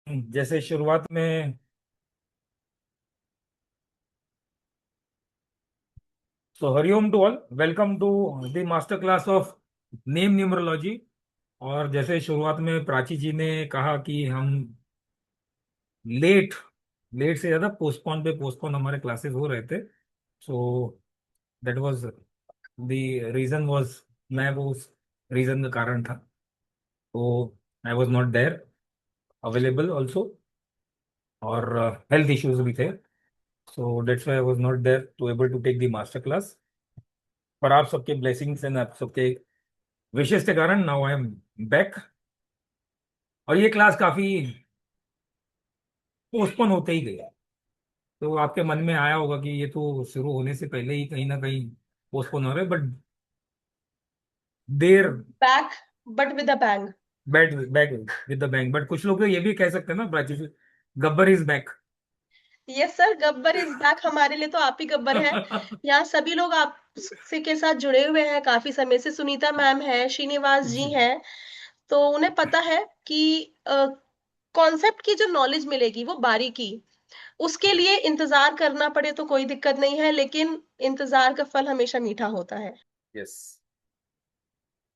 जैसे शुरुआत में, तो Hariom to all, welcome to the master class of name numerology. और जैसे शुरुआत में प्राची जी ने कहा कि हम लेट लेट से ज्यादा पोस्टपोन पे पोस्टपोन हमारे क्लासेस हो रहे थे। So that was the reason was, मैं वो उस रीजन का कारण था। तो I was not there available also, और हेल्थ इश्यूज भी थे। So that's why I was not there to able to take the master class. पर आप सबके ब्लेसिंग्स एंड आप सबके विशेष के कारण नाउ आई एम बैक। और ये क्लास काफी पोस्टपोन होते ही गया। तो आपके मन में आया होगा कि ये तो शुरू होने से पहले ही कहीं ना कहीं पोस्टपोन हो रहा है, but they're back but with a bang. Back back with the bank. But कुछ लोग तो ये भी कह सकते हैं ना Prachi ji, Gabbar is back. Yes sir, Gabbar is back. हमारे लिए तो आप ही गब्बर हैं। यहाँ सभी लोग आप से के साथ जुड़े हुए हैं काफी समय से। सुनीता मैम है, श्रीनिवास जी जी। हैं। तो उन्हें पता है कि कॉन्सेप्ट की जो नॉलेज मिलेगी वो बारीकी, उसके लिए इंतजार करना पड़े तो कोई दिक्कत नहीं है, लेकिन इंतजार का फल हमेशा मीठा होता है। Yes.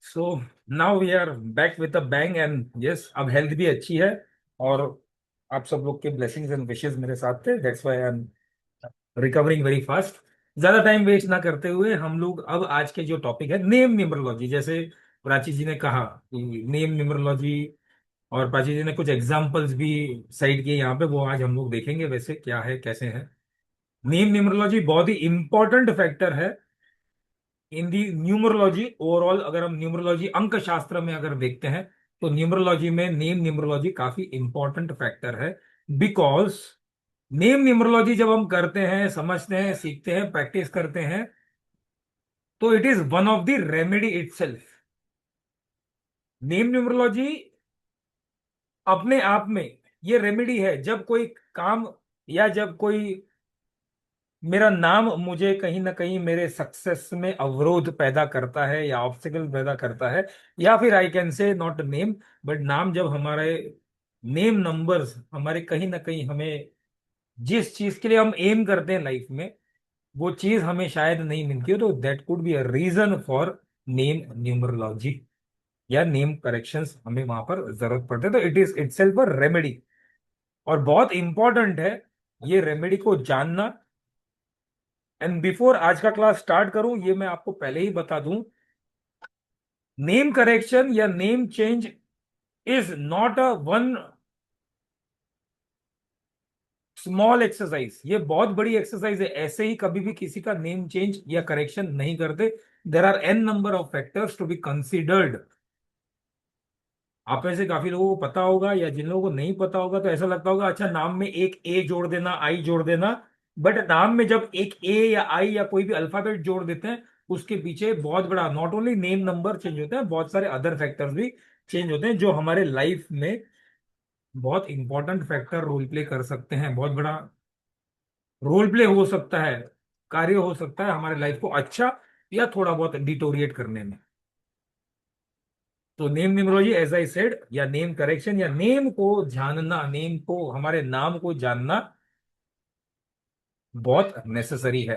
So now we are back with the bang and yes, अब हेल्थ भी अच्छी है। और आप सब लोग के ब्लेसिंग्स एंड विशेस मेरे साथ थे, that's why I am recovering very fast. ज्यादा टाइम वेस्ट ना करते हुए हम लोग अब आज के जो टॉपिक है नेम न्यूमरोलॉजी, जैसे प्राची जी ने कहा कि नेम न्यूमरोलॉजी, और प्राची जी ने कुछ एग्जांपल्स भी साइड किए यहाँ पे, वो आज हम लोग देखेंगे वैसे क्या है कैसे है। नेम न्यूमरोलॉजी बहुत ही इंपॉर्टेंट फैक्टर है इन दी न्यूमरोलॉजी ओवरऑल। अगर हम न्यूमरोलॉजी अंक शास्त्र में अगर देखते हैं, तो न्यूमरोलॉजी में नेम न्यूमरोलॉजी काफी इंपॉर्टेंट फैक्टर है। बिकॉज नेम न्यूमरोलॉजी जब हम करते हैं, समझते हैं, सीखते हैं, प्रैक्टिस करते हैं, तो it is one of the remedy itself. Name numerology अपने आप में ये रेमेडी है। जब कोई काम या जब कोई मेरा नाम मुझे कहीं ना कहीं मेरे सक्सेस में अवरोध पैदा करता है या ऑब्स्टिकल पैदा करता है, या फिर I can say not name but नाम, जब हमारे नेम नंबर्स हमारे कहीं ना कहीं हमें जिस चीज के लिए हम एम करते हैं लाइफ में, वो चीज हमें शायद नहीं मिलती है, तो that could be a reason for name numerology या नेम करेक्शंस हमें वहां पर जरूरत पड़ते है। तो it is itself a remedy, और बहुत इंपॉर्टेंट है ये रेमेडी को जानना। एंड बिफोर आज का क्लास स्टार्ट करूं, ये मैं आपको पहले ही बता दूं, नेम करेक्शन या name change is not a one small exercise. ये बहुत बड़ी एक्सरसाइज है। ऐसे ही कभी भी किसी का नेम चेंज या करेक्शन नहीं करते। There are N number of factors to be considered. आप में से काफी लोगों को पता होगा, या जिन लोगों को नहीं पता होगा तो ऐसा लगता होगा अच्छा नाम में एक ए जोड़ देना, आई जोड़ देना। बट नाम में जब एक ए या आई या कोई भी अल्फाबेट जोड़ देते हैं, उसके पीछे बहुत बड़ा not only name number change होते हैं, बहुत सारे अदर फैक्टर्स भी चेंज होते हैं, जो हमारे लाइफ में बहुत इंपॉर्टेंट फैक्टर रोल प्ले कर सकते हैं। बहुत बड़ा रोल प्ले हो सकता है, कार्य हो सकता है हमारे लाइफ को अच्छा या थोड़ा बहुत डिटोरिएट करने में। तो name numerology as I said, या नेम करेक्शन या नेम को जानना, नेम को, हमारे नाम को जानना बहुत नेसेसरी है।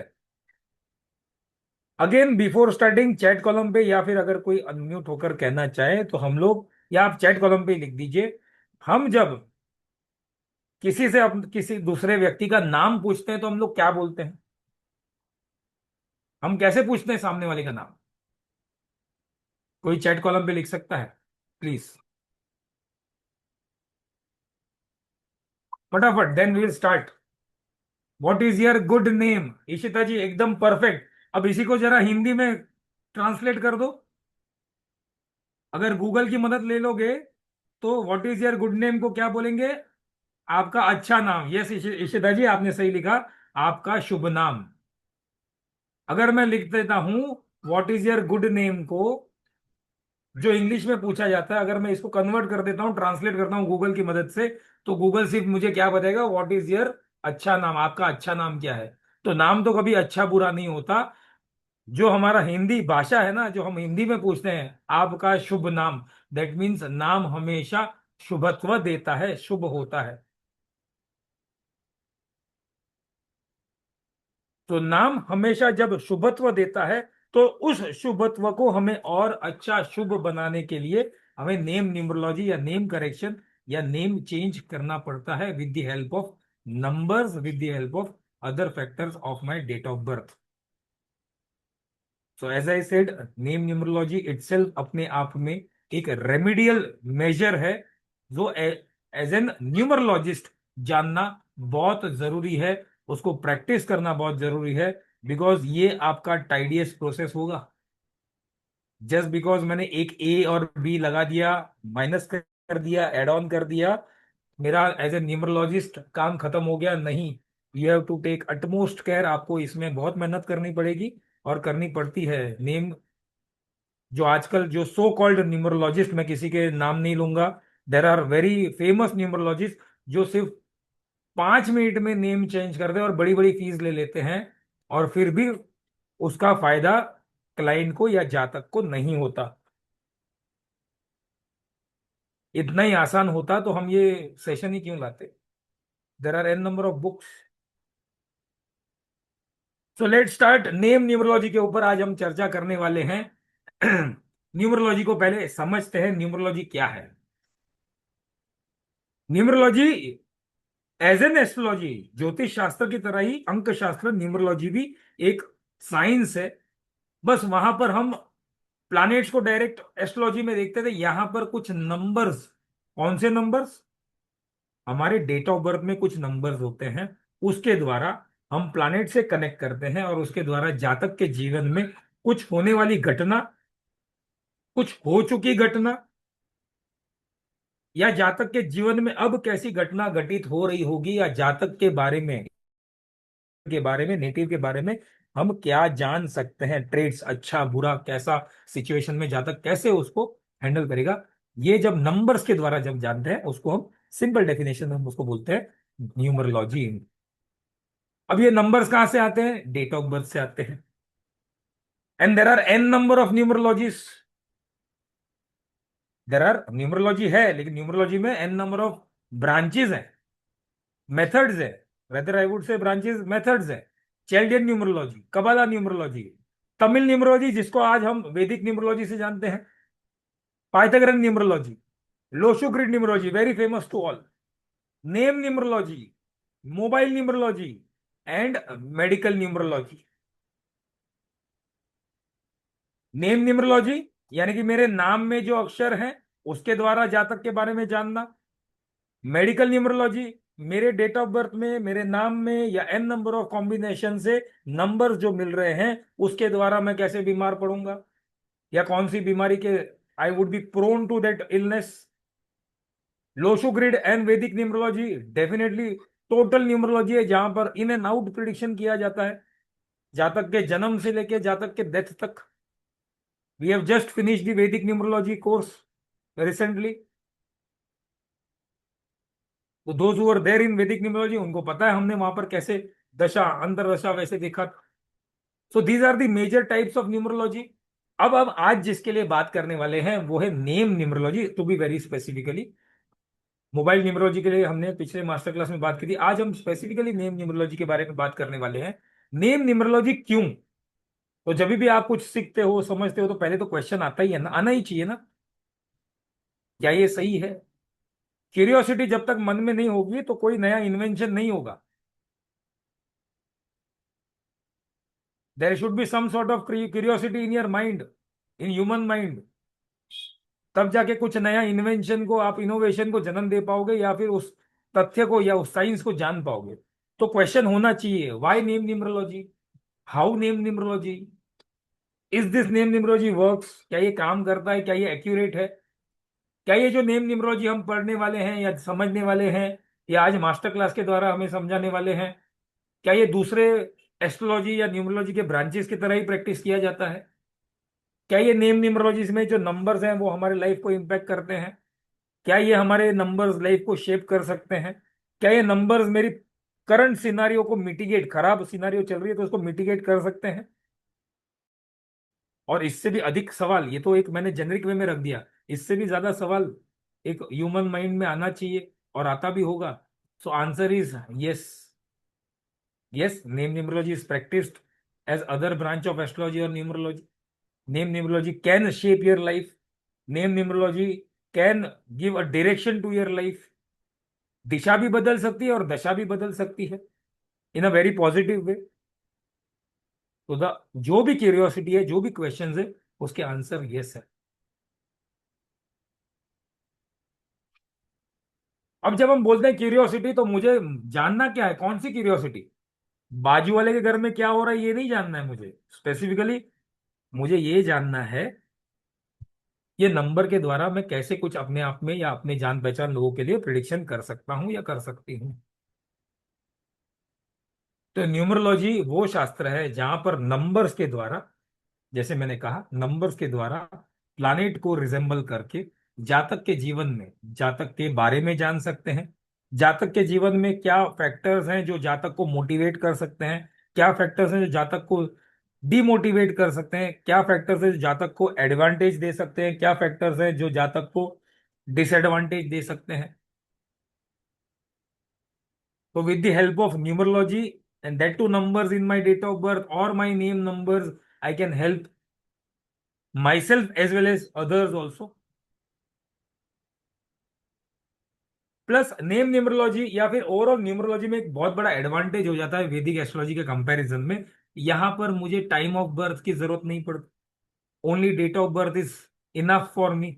Again before starting, chat column पे या फिर अगर कोई अनम्यूट होकर कहना चाहे तो हम लोग, या आप चैट कॉलम पे लिख दीजिए। हम जब किसी से किसी दूसरे व्यक्ति का नाम पूछते हैं तो हम लोग क्या बोलते हैं? हम कैसे पूछते हैं सामने वाले का नाम? कोई चैट कॉलम पे लिख सकता है प्लीज? फटाफट, then we will start. What is your good name? Ishita ji एकदम परफेक्ट। अब इसी को जरा हिंदी में ट्रांसलेट कर दो। अगर गूगल की मदद ले लोगे तो what is your good name को क्या बोलेंगे? आपका अच्छा नाम। यस इशिता जी, आपने सही लिखा, आपका शुभ नाम। अगर मैं लिख देता हूं what is your good name को, जो इंग्लिश में पूछा जाता है, अगर मैं इसको कन्वर्ट कर देता हूं, ट्रांसलेट करता हूं गूगल की मदद से, तो गूगल सिर्फ मुझे क्या बताएगा? व्हाट इज योर अच्छा नाम, आपका अच्छा नाम क्या है। तो नाम तो कभी अच्छा बुरा नहीं होता। जो हमारा हिंदी भाषा है ना, जो हम हिंदी में पूछते हैं आपका शुभ नाम, दैट मीन्स नाम हमेशा शुभत्व देता है, शुभ होता है। तो नाम हमेशा जब शुभत्व देता है, तो उस शुभत्व को हमें और अच्छा शुभ बनाने के लिए हमें नेम न्यूमरोलॉजी या नेम करेक्शन या नेम चेंज करना पड़ता है with the help of numbers, with the help of other factors of my date of birth. So as I said, name numerology itself अपने आप में एक रेमिडियल मेजर है, जो एज एन न्यूमरोलॉजिस्ट जानना बहुत जरूरी है, उसको प्रैक्टिस करना बहुत जरूरी है, बिकॉज ये आपका टाइडियस प्रोसेस होगा। जस्ट बिकॉज मैंने एक ए और बी लगा दिया, माइनस कर दिया, एड ऑन कर दिया, मेरा एज ए न्यूमरोलॉजिस्ट काम खत्म हो गया? नहीं। You have to take utmost care, आपको इसमें बहुत मेहनत करनी पड़ेगी और करनी पड़ती है। नेम, जो आजकल जो सो कॉल्ड न्यूमरोलॉजिस्ट, मैं किसी के नाम नहीं लूंगा, there are very famous numerologist जो सिर्फ 5 मिनट में नेम चेंज कर दे और बड़ी बड़ी फीस ले लेते हैं, और फिर भी उसका फायदा क्लाइंट को या जातक को नहीं होता। इतना ही आसान होता तो हम ये सेशन ही क्यों लाते? There are N number of books. So let start. Name numerology के ऊपर आज हम चर्चा करने वाले हैं। न्यूमरोलॉजी को पहले समझते हैं, न्यूमरोलॉजी क्या है। न्यूमरोलॉजी एज एन एस्ट्रोलॉजी, ज्योतिष शास्त्र की तरह ही अंक शास्त्र, न्यूमरोलॉजी भी एक साइंस है। बस वहां पर हम प्लैनेट्स को डायरेक्ट एस्ट्रोलॉजी में देखते थे, यहां पर कुछ नंबर्स। कौन से नंबर्स? हमारे डेट ऑफ बर्थ में कुछ नंबर्स होते हैं, उसके द्वारा हम प्लैनेट से कनेक्ट करते हैं, और उसके द्वारा जातक के जीवन में कुछ होने वाली घटना, कुछ हो चुकी घटना, या जातक के जीवन में अब कैसी घटना घटित हो रही होगी, या जातक के बारे में नेटिव के बारे में हम क्या जान सकते हैं, ट्रेड्स, अच्छा बुरा कैसा सिचुएशन में जातक कैसे उसको हैंडल करेगा, ये जब नंबर्स के द्वारा जब जानते हैं, उसको हम सिंपल डेफिनेशन में हम उसको बोलते हैं न्यूमरोलॉजी। अब ये नंबर्स कहां से आते हैं? डेट ऑफ बर्थ से आते हैं। And there are N number of numerologies. There are numerology है, लेकिन न्यूमरोलॉजी में एन नंबर ऑफ ब्रांचेज है, मेथड्स है, whether I would say branches, methods है। Chaldean numerology, Kabbalah numerology, Tamil numerology जिसको आज हम वैदिक न्यूमरोलॉजी से जानते हैं, Pythagorean numerology, Lo Shu grid numerology, very famous to all, name numerology, mobile numerology, and medical numerology. Name numerology यानी कि मेरे नाम में जो अक्षर हैं उसके द्वारा जातक के बारे में जानना। मेडिकल न्यूमरोलॉजी, मेरे डेट ऑफ बर्थ में, मेरे नाम में, या एन नंबर ऑफ कॉम्बिनेशन से नंबर्स जो मिल रहे हैं उसके द्वारा मैं कैसे बीमार पड़ूंगा, या कौन सी बीमारी के I would be prone to that illness. Lo Shu grid and Vedic numerology definitely total numerology है, जहां पर इन एंड आउट प्रिडिक्शन किया जाता है, जातक के जन्म से लेके जातक के डेथ तक। We have just finish the Vedic numerology course recently, तो those who are there in Vedic numerology उनको पता है हमने वहां पर कैसे दशा अंतर दशा वैसे देखा था। So these are the major types of numerology. अब आज जिसके लिए बात करने वाले हैं वो है name numerology, to be very specifically. Mobile numerology के लिए हमने पिछले मास्टर क्लास में बात की थी, आज हम स्पेसिफिकली नेम न्यूमरोलॉजी के बारे में बात करने वाले हैं। नेम न्यूमरोलॉजी क्यों? तो जब भी आप कुछ सीखते हो, समझते हो, तो पहले तो क्वेश्चन आता ही है ना, आना ही चाहिए ना, क्या ये सही है? क्यूरियोसिटी जब तक मन में नहीं होगी तो कोई नया इन्वेंशन नहीं होगा। There should be some sort of curiosity in your mind, in human mind, तब जाके कुछ नया इन्वेंशन को, आप इनोवेशन को जन्म दे पाओगे, या फिर उस तथ्य को या उस साइंस को जान पाओगे। तो क्वेश्चन होना चाहिए, why name numerology, how name numerology, is this name numerology works, क्या ये काम करता है, क्या ये एक्यूरेट है, क्या ये जो नेम न्यूमरोलॉजी हम पढ़ने वाले हैं या समझने वाले हैं, या आज मास्टर क्लास के द्वारा हमें समझाने वाले हैं, क्या ये दूसरे एस्ट्रोलॉजी या न्यूमरोलॉजी के ब्रांचेस की तरह ही प्रैक्टिस किया जाता है? क्या ये नेम न्यूमरोलॉजी में जो नंबर्स हैं वो हमारे लाइफ को इम्पैक्ट करते हैं? क्या ये हमारे नंबर्स लाइफ को शेप कर सकते हैं? क्या ये नंबर्स मेरी करंट सिनारियो को मिटिगेट, खराब सिनारियो चल रही है तो उसको मिटिगेट कर सकते हैं? और इससे भी अधिक सवाल, ये तो एक मैंने जेनरिक वे में रख दिया, इससे भी ज्यादा सवाल एक ह्यूमन माइंड में आना चाहिए और आता भी होगा. So answer is yes. Yes, name numerology is practised as other branch of astrology और numerology. Name numerology can shape your life. Name numerology can give a direction to your life. दिशा भी बदल सकती है और दशा भी बदल सकती है इन अ वेरी पॉजिटिव वे. तो द जो भी क्यूरियोसिटी है, जो भी क्वेश्चंस है, उसके आंसर यस है. अब जब हम बोलते हैं क्यूरियोसिटी, तो मुझे जानना क्या है, कौन सी क्यूरियोसिटी? बाजू वाले के घर में क्या हो रहा है ये नहीं जानना है मुझे स्पेसिफिकली. मुझे ये जानना है ये नंबर के द्वारा मैं कैसे कुछ अपने आप में या अपने जान पहचान लोगों के लिए प्रिडिक्शन कर सकता हूं या कर सकती हूं. तो न्यूमरोलॉजी वो शास्त्र है जहां पर नंबर्स के द्वारा, जैसे मैंने कहा, नंबर्स के द्वारा प्लानिट को रिजेंबल करके जातक के जीवन में, जातक के बारे में जान सकते हैं. जातक के जीवन में क्या फैक्टर्स हैं जो जातक को मोटिवेट कर सकते हैं, क्या फैक्टर्स हैं जो जातक को डिमोटिवेट कर सकते हैं, क्या फैक्टर्स हैं जो जातक को एडवांटेज दे सकते हैं, क्या फैक्टर्स हैं जो जातक को डिसएडवांटेज दे सकते हैं. तो with the help of numerology and that too numbers in my date of birth or my name numbers, I can help myself as well as others also. Plus name numerology या फिर overall numerology में एक बहुत बड़ा advantage हो जाता है वैदिक एस्ट्रोलॉजी के कंपैरिजन में. यहां पर मुझे टाइम ऑफ बर्थ की जरूरत नहीं पड़ती. Only date of birth is enough for me.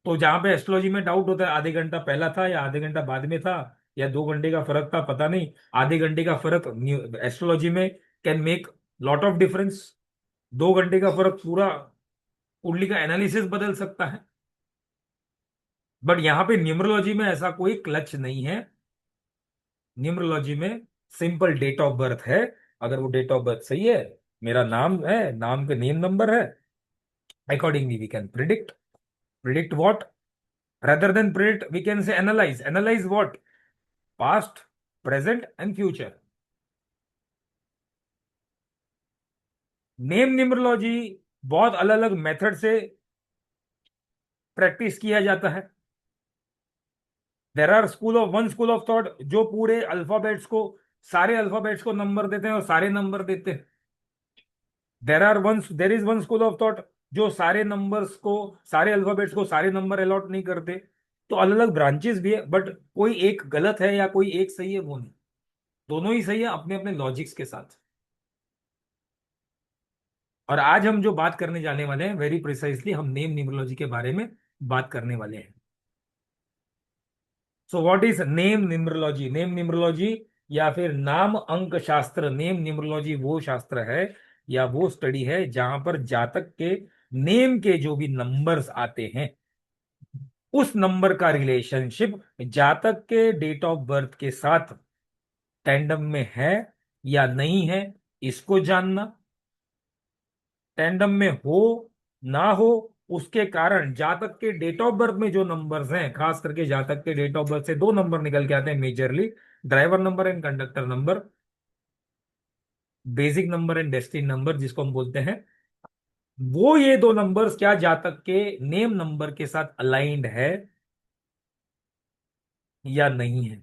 तो जहां पे एस्ट्रोलॉजी में डाउट होता है आधे घंटा पहला था या आधे घंटा बाद में था या 2 घंटे का फर्क था, पता नहीं, आधे घंटे का फर्क एस्ट्रोलॉजी में can make lot of difference. 2 घंटे का फर्क पूरा कुंडली का एनालिसिस बदल सकता है. बट यहां पे न्यूमरोलॉजी में ऐसा कोई क्लच नहीं है. न्यूमरोलॉजी में सिंपल डेट ऑफ बर्थ है. अगर वो डेट ऑफ बर्थ सही है, मेरा नाम है, नाम पे नेम नंबर है, accordingly we can predict. Predict what? rather than predict, we can say analyze what? Past, present and future. Name numerology बहुत अलग अलग मेथड से प्रैक्टिस किया जाता है. There are school of one school of thought जो पूरे अल्फाबेट्स को, सारे अल्फाबेट्स को नंबर देते हैं और सारे नंबर देते हैं. There is one school of thought जो सारे नंबर्स को, सारे अल्फाबेट्स को सारे नंबर अलॉट नहीं करते. तो अलग अलग ब्रांचेस भी है, बट कोई एक गलत है या कोई एक सही है वो नहीं. दोनों ही सही है अपने अपने लॉजिक्स के साथ. और आज हम जो बात करने जाने वाले हैं, वेरी प्रिसाइसली हम नेम न्यूमरोलॉजी के बारे में बात करने वाले हैं. So what is name numerology? Name numerology या फिर नाम अंक शास्त्र. नेम न्यूमरोलॉजी वो शास्त्र है या वो स्टडी है जहां पर जातक के नेम के जो भी नंबर्स आते हैं उस नंबर का रिलेशनशिप जातक के डेट ऑफ बर्थ के साथ टैंडम में है या नहीं है, इसको जानना. टैंडम में हो ना हो, उसके कारण जातक के डेट ऑफ बर्थ में जो नंबर्स हैं, खास करके जातक के डेट ऑफ बर्थ से 2 नंबर निकल के आते हैं majorly, driver number and conductor number, basic number and destiny number जिसको हम बोलते हैं. वो ये 2 नंबर्स क्या जातक के नेम नंबर के साथ अलाइंड है या नहीं है?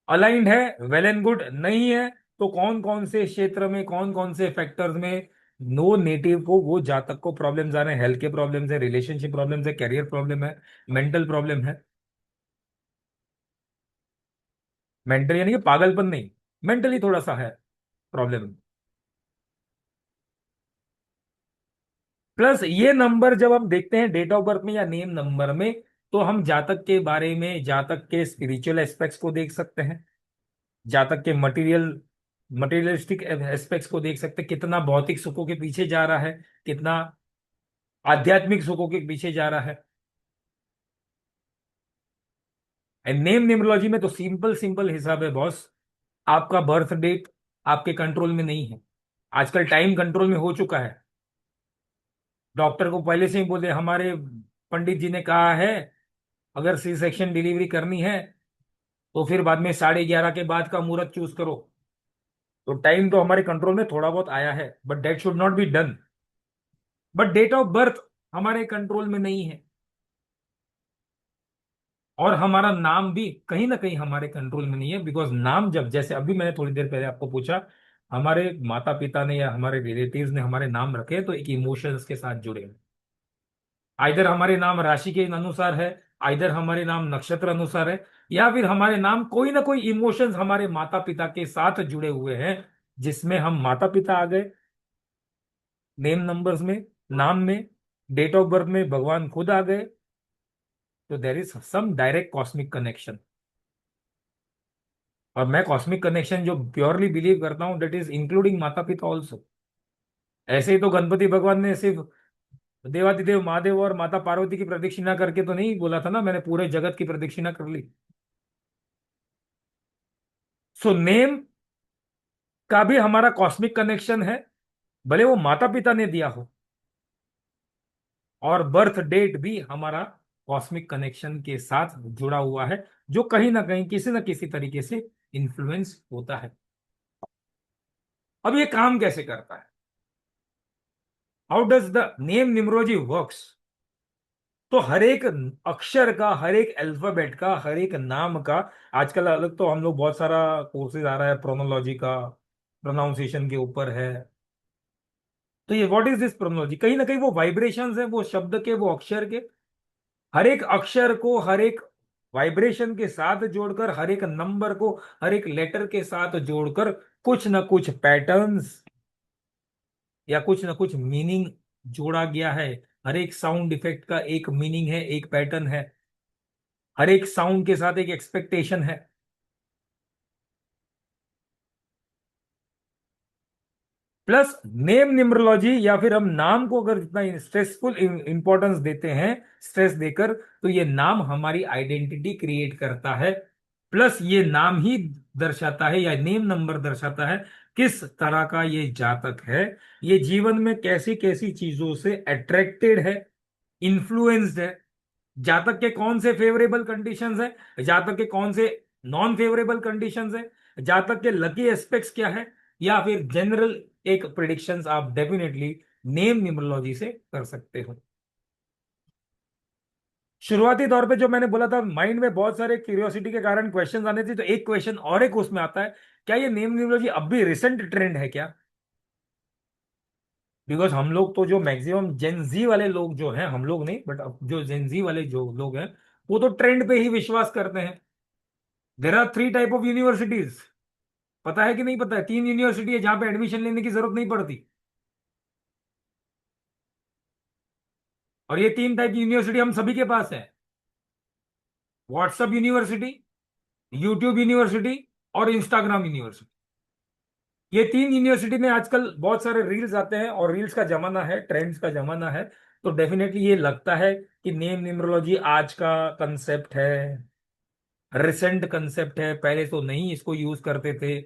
अलाइंड है, वेल एंड गुड. नहीं है तो कौन कौन से क्षेत्र में, कौन कौन से फैक्टर्स में नो नेटिव को, वो जातक को प्रॉब्लम्स आ रहे हैं? हेल्थ के प्रॉब्लम्स है, रिलेशनशिप प्रॉब्लम्स है, करियर प्रॉब्लम है, मेंटल प्रॉब्लम है. मेंटल यानी कि पागलपन नहीं, मेंटली थोड़ा सा है प्रॉब्लम. प्लस ये नंबर जब हम देखते हैं डेट ऑफ बर्थ में या नेम नंबर में, तो हम जातक के बारे में, जातक के स्पिरिचुअल एस्पेक्ट्स को देख सकते हैं, जातक के मटेरियलिस्टिक एस्पेक्ट्स को देख सकते हैं, कितना भौतिक सुखों के पीछे जा रहा है, कितना आध्यात्मिक सुखों के पीछे जा रहा है. एंड नेम न्यूमरोलॉजी में तो सिंपल सिंपल हिसाब है बॉस. आपका बर्थ डेट आपके कंट्रोल में नहीं है. आजकल टाइम कंट्रोल में हो चुका है. डॉक्टर को पहले से ही बोले, हमारे पंडित जी ने कहा है अगर सी सेक्शन डिलीवरी करनी है तो फिर बाद में 11:30 के बाद का मुहूर्त चूज करो. तो टाइम तो हमारे कंट्रोल में थोड़ा बहुत आया है, but that should not be done. But date of birth हमारे कंट्रोल में नहीं है. और हमारा नाम भी कहीं ना कहीं हमारे कंट्रोल में नहीं है, बिकॉज नाम जब, जैसे अभी मैंने थोड़ी देर पहले आपको पूछा, हमारे माता पिता ने या हमारे रिलेटिव्स ने हमारे नाम रखे तो एक इमोशंस के साथ जुड़े हैं। आइदर हमारे नाम राशि के अनुसार है, आइदर हमारे नाम नक्षत्र अनुसार है, या फिर हमारे नाम कोई ना कोई इमोशंस हमारे माता पिता के साथ जुड़े हुए हैं, जिसमें हम माता पिता आ गए नेम नंबर्स में, नाम में, डेट ऑफ बर्थ में भगवान खुद आ गए। तो there is some direct cosmic connection. और मैं कॉस्मिक कनेक्शन जो प्योरली बिलीव करता हूं, दैट इज इंक्लूडिंग माता पिता ऑल्सो। ऐसे ही तो गणपति भगवान ने सिर्फ देवादिदेव महादेव और माता पार्वती की प्रदक्षिणा करके तो नहीं बोला था ना, मैंने पूरे जगत की प्रदक्षिणा कर ली। सो नेम का भी हमारा कॉस्मिक कनेक्शन है, भले वो माता पिता ने दिया हो। और बर्थ डेट भी हमारा कॉस्मिक कनेक्शन के साथ जुड़ा हुआ है, जो कहीं ना कहीं किसी न किसी तरीके से इन्फ्लुएंस होता है। अब ये काम कैसे करता है? How does the name numerology works? तो हर एक अक्षर का, हर एक अल्फाबेट का, हर एक नाम का, आजकल अलग तो हम लोग बहुत सारा कोर्सेज आ रहा है प्रोनोलॉजी का, प्रोनाउंसिएशन के ऊपर है। तो ये व्हाट इज दिस प्रोनोलॉजी? कहीं ना कहीं वो वाइब्रेशंस है वो शब्द के, वो अक्षर के, हर एक अक्षर को हर एक वाइब्रेशन के साथ जोड़कर, हर एक नंबर को हर एक लेटर के साथ जोड़कर कुछ ना कुछ पैटर्न्स या कुछ ना कुछ मीनिंग जोड़ा गया है। हर एक साउंड इफेक्ट का एक मीनिंग है, एक पैटर्न है, हर एक साउंड के साथ एक एक्सपेक्टेशन है। प्लस नेम न्यूमरोलॉजी, या फिर हम नाम को अगर इतना स्ट्रेसफुल इंपॉर्टेंस देते हैं, स्ट्रेस देकर, तो ये नाम हमारी आइडेंटिटी क्रिएट करता है। प्लस ये नाम ही दर्शाता है, या नेम नंबर दर्शाता है किस तरह का ये जातक है, ये जीवन में कैसी कैसी चीजों से अट्रैक्टेड है, इन्फ्लुएंस्ड है, जातक के कौन से फेवरेबल कंडीशंस है, जातक के कौन से नॉन फेवरेबल कंडीशंस है, जातक के लकी एस्पेक्ट्स क्या है, या फिर जनरल एक प्रिडिक्शंस आप डेफिनेटली नेम न्यूमरोलॉजी से कर सकते हो। शुरुआती तौर पे जो मैंने बोला था, माइंड में बहुत सारे क्यूरियोसिटी के कारण क्वेश्चंस आने थे, तो एक क्वेश्चन और एक उसमें आता है, क्या ये नेम न्यूमरोलॉजी अब भी रिसेंट ट्रेंड है क्या? बिकॉज हम लोग तो जो मैक्सिमम जेनजी वाले लोग जो हैं, हम लोग नहीं बट अब जो जेनजी वाले जो लोग हैं, वो तो ट्रेंड पे ही विश्वास करते हैं। There are three type of universities. पता है कि नहीं पता है? तीन यूनिवर्सिटी है जहां पे एडमिशन लेने की जरूरत नहीं पड़ती। और ये तीन टाइप की यूनिवर्सिटी हम सभी के पास है। व्हाट्सएप यूनिवर्सिटी, यूट्यूब यूनिवर्सिटी, और इंस्टाग्राम यूनिवर्सिटी। ये तीन यूनिवर्सिटी में आजकल बहुत सारे रील्स आते हैं, और रील्स का जमाना है, ट्रेंड्स का जमाना है। तो डेफिनेटली ये लगता है कि नेम न्यूमरोलॉजी आज का कंसेप्ट है, रिसेंट कंसेप्ट है, पहले तो नहीं इसको यूज करते थे।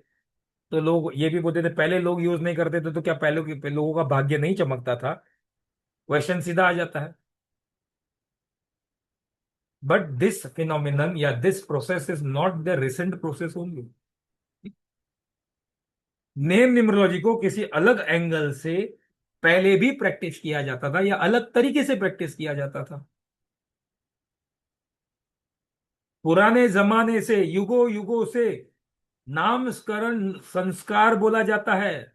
तो लोग ये भी बोलते थे पहले लोग यूज नहीं करते थे, तो क्या पहले के लोगों का भाग्य नहीं चमकता था? क्वेश्चन सीधा आ जाता है। बट दिस फिनोमिनन या this process is not the recent process only. Name numerology को किसी अलग एंगल से पहले भी प्रैक्टिस किया जाता था, या अलग तरीके से प्रैक्टिस किया जाता था। पुराने जमाने से, युगों युगों से नामकरण संस्कार बोला जाता है।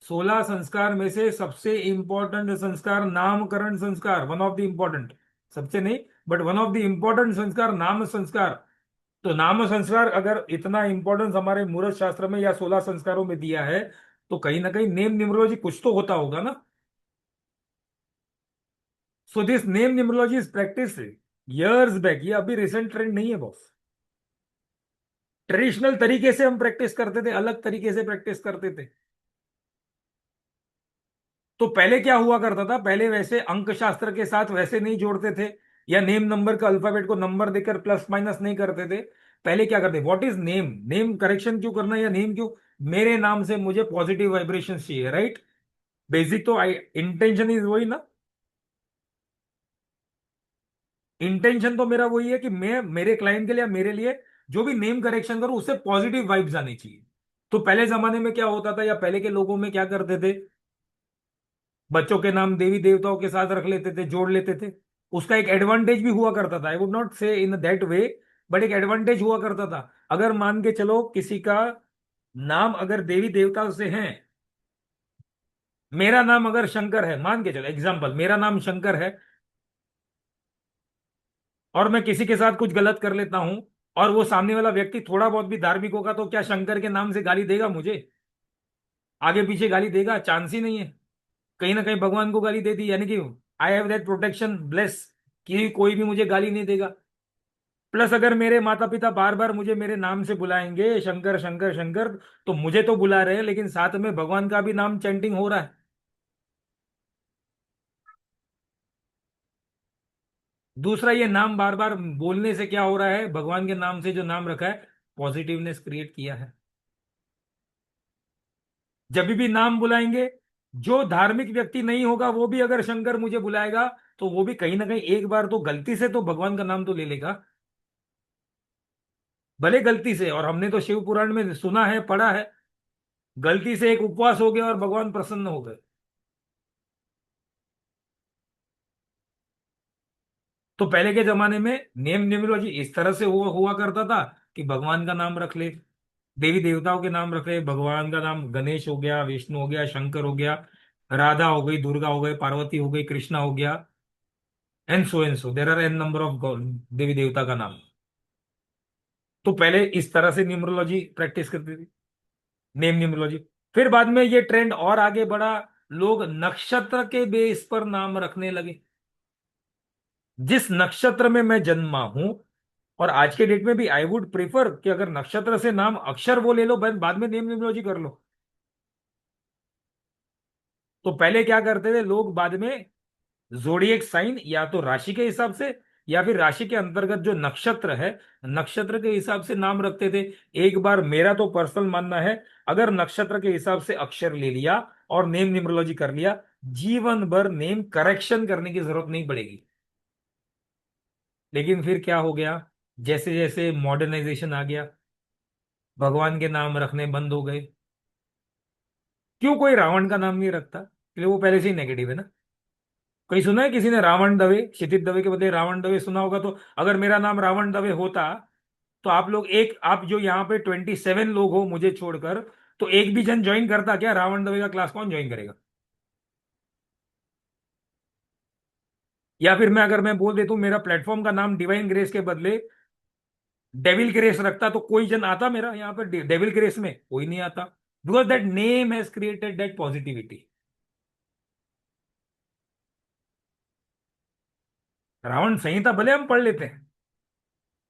16 संस्कार में से सबसे इंपॉर्टेंट संस्कार नामकरण संस्कार, वन ऑफ द इंपॉर्टेंट, सबसे नहीं but one of the important संस्कार नाम संस्कार। तो नाम संस्कार अगर इतना इंपॉर्टेंस हमारे मूर्त शास्त्र में या 16 संस्कारों में दिया है, तो कहीं ना कहीं नेम न्यूमरोलॉजी कुछ तो होता होगा ना। So this name numerology is practice years back, ये अभी रिसेंट ट्रेंड नहीं है बॉस। ट्रेडिशनल तरीके से हम प्रैक्टिस करते थे, अलग तरीके से प्रैक्टिस करते थे। तो पहले क्या हुआ करता था, पहले वैसे अंक शास्त्र के साथ वैसे नहीं जोड़ते थे, या नेम नंबर का अल्फाबेट को नंबर देकर प्लस माइनस नहीं करते थे। पहले क्या करते, what is name, name correction क्यों करना, या नेम क्यों? मेरे नाम से मुझे पॉजिटिव वाइब्रेशन चाहिए, राइट? बेसिक तो आई इंटेंशन इज वही ना। इंटेंशन तो मेरा वही है कि मैं मेरे क्लाइंट के लिए या मेरे लिए जो भी नेम करेक्शन करूं, उससे पॉजिटिव वाइब्स आनी चाहिए। तो पहले जमाने में क्या होता था, या पहले के लोगों में क्या करते थे, बच्चों के नाम देवी देवताओं के साथ रख लेते थे, जोड़ लेते थे। उसका एक एडवांटेज भी हुआ करता था, आई वुड नॉट से इन दैट वे, बट एक एडवांटेज हुआ करता था। अगर मान के चलो किसी का नाम अगर देवी देवता से है, मेरा नाम अगर शंकर है, मान के चलो एग्जाम्पल, मेरा नाम शंकर है, और मैं किसी के साथ कुछ गलत कर लेता हूं, और वो सामने वाला व्यक्ति थोड़ा बहुत भी धार्मिक होगा, तो क्या शंकर के नाम से गाली देगा मुझे? आगे पीछे गाली देगा? चांस ही नहीं है। कहीं ना कहीं भगवान को गाली दे दी, यानी कि I have that protection bless, कि कोई भी मुझे गाली नहीं देगा। प्लस अगर मेरे माता पिता बार बार मुझे मेरे नाम से बुलाएंगे, शंकर शंकर शंकर, तो मुझे तो बुला रहे हैं, लेकिन साथ में भगवान का भी नाम चैंटिंग हो रहा है। दूसरा, ये नाम बार बार बोलने से क्या हो रहा है, भगवान के नाम से जो नाम रखा है, पॉजिटिवनेस क्रिएट किया है। जब भी नाम बुलाएंगे, जो धार्मिक व्यक्ति नहीं होगा वो भी अगर शंकर मुझे बुलाएगा, तो वो भी कहीं ना कहीं एक बार तो गलती से तो भगवान का नाम तो ले लेगा, भले गलती से। और हमने तो शिव पुराण में सुना है, पढ़ा है, गलती से एक उपवास हो गया और भगवान प्रसन्न हो गए। तो पहले के जमाने में नेम न्यूमरोलॉजी इस तरह से हुआ करता था कि भगवान का नाम रख ले, देवी देवताओं के नाम रख ले, भगवान का नाम गणेश हो गया, विष्णु हो गया, शंकर हो गया, राधा हो गई, दुर्गा हो गई, पार्वती हो गई, कृष्णा हो गया, and so there are N number of देवी देवता का नाम। तो पहले इस तरह से न्यूमरोलॉजी प्रैक्टिस करती थी, नेम न्यूमरोलॉजी। फिर बाद में ये ट्रेंड और आगे बढ़ा, लोग नक्षत्र के बेस पर नाम रखने लगे। जिस नक्षत्र में मैं जन्मा हूं, और आज के डेट में भी आई वुड प्रेफर कि अगर नक्षत्र से नाम अक्षर वो ले लो, बाद में नेम न्यूमरोलॉजी कर लो। तो पहले क्या करते थे लोग, बाद में जोडिएक साइन या तो राशि के हिसाब से, या फिर राशि के अंतर्गत जो नक्षत्र है, नक्षत्र के हिसाब से नाम रखते थे। एक बार मेरा तो पर्सनल मानना है, अगर नक्षत्र के हिसाब से अक्षर ले लिया और नेम न्यूमरोलॉजी कर लिया, जीवन भर नेम करेक्शन करने की जरूरत नहीं पड़ेगी। लेकिन फिर क्या हो गया, जैसे जैसे मॉडर्नाइजेशन आ गया, भगवान के नाम रखने बंद हो गए। क्यों कोई रावण का नाम नहीं रखता? क्योंकि वो पहले से ही नेगेटिव है ना। कहीं सुना है किसी ने रावण दवे, क्षितिज दवे के बदले रावण दवे सुना होगा? तो अगर मेरा नाम रावण दवे होता, तो आप लोग, एक आप जो यहाँ पे 27 लोग हो मुझे छोड़कर, तो एक भी जन ज्वाइन करता क्या? रावण दवे का क्लास कौन ज्वाइन करेगा? या फिर मैं बोल देता हूं मेरा प्लेटफॉर्म का नाम डिवाइन ग्रेस के बदले डेविल ग्रेस रखता, तो कोई जन आता मेरा यहाँ पर डेविल ग्रेस में? कोई नहीं आता, because that name has created that positivity. Ravan Samhita भले हम पढ़ लेते हैं,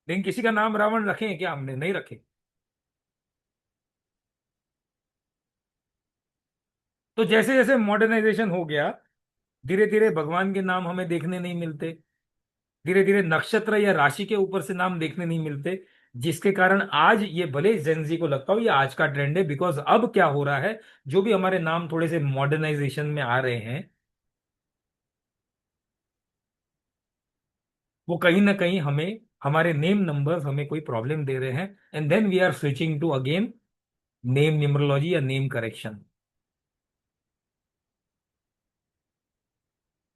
लेकिन किसी का नाम रावण रखे क्या? हमने नहीं रखे। तो जैसे जैसे मॉडर्नाइजेशन हो गया, धीरे धीरे भगवान के नाम हमें देखने नहीं मिलते, धीरे धीरे नक्षत्र या राशि के ऊपर से नाम देखने नहीं मिलते, जिसके कारण आज ये भले जेंजी को लगता हो ये आज का ट्रेंड है, बिकॉज अब क्या हो रहा है, जो भी हमारे नाम थोड़े से मॉडर्नाइजेशन में आ रहे हैं, वो कहीं ना कहीं हमें, हमारे नेम नंबर्स हमें कोई प्रॉब्लम दे रहे हैं, and then we are switching to again name numerology या नेम करेक्शन।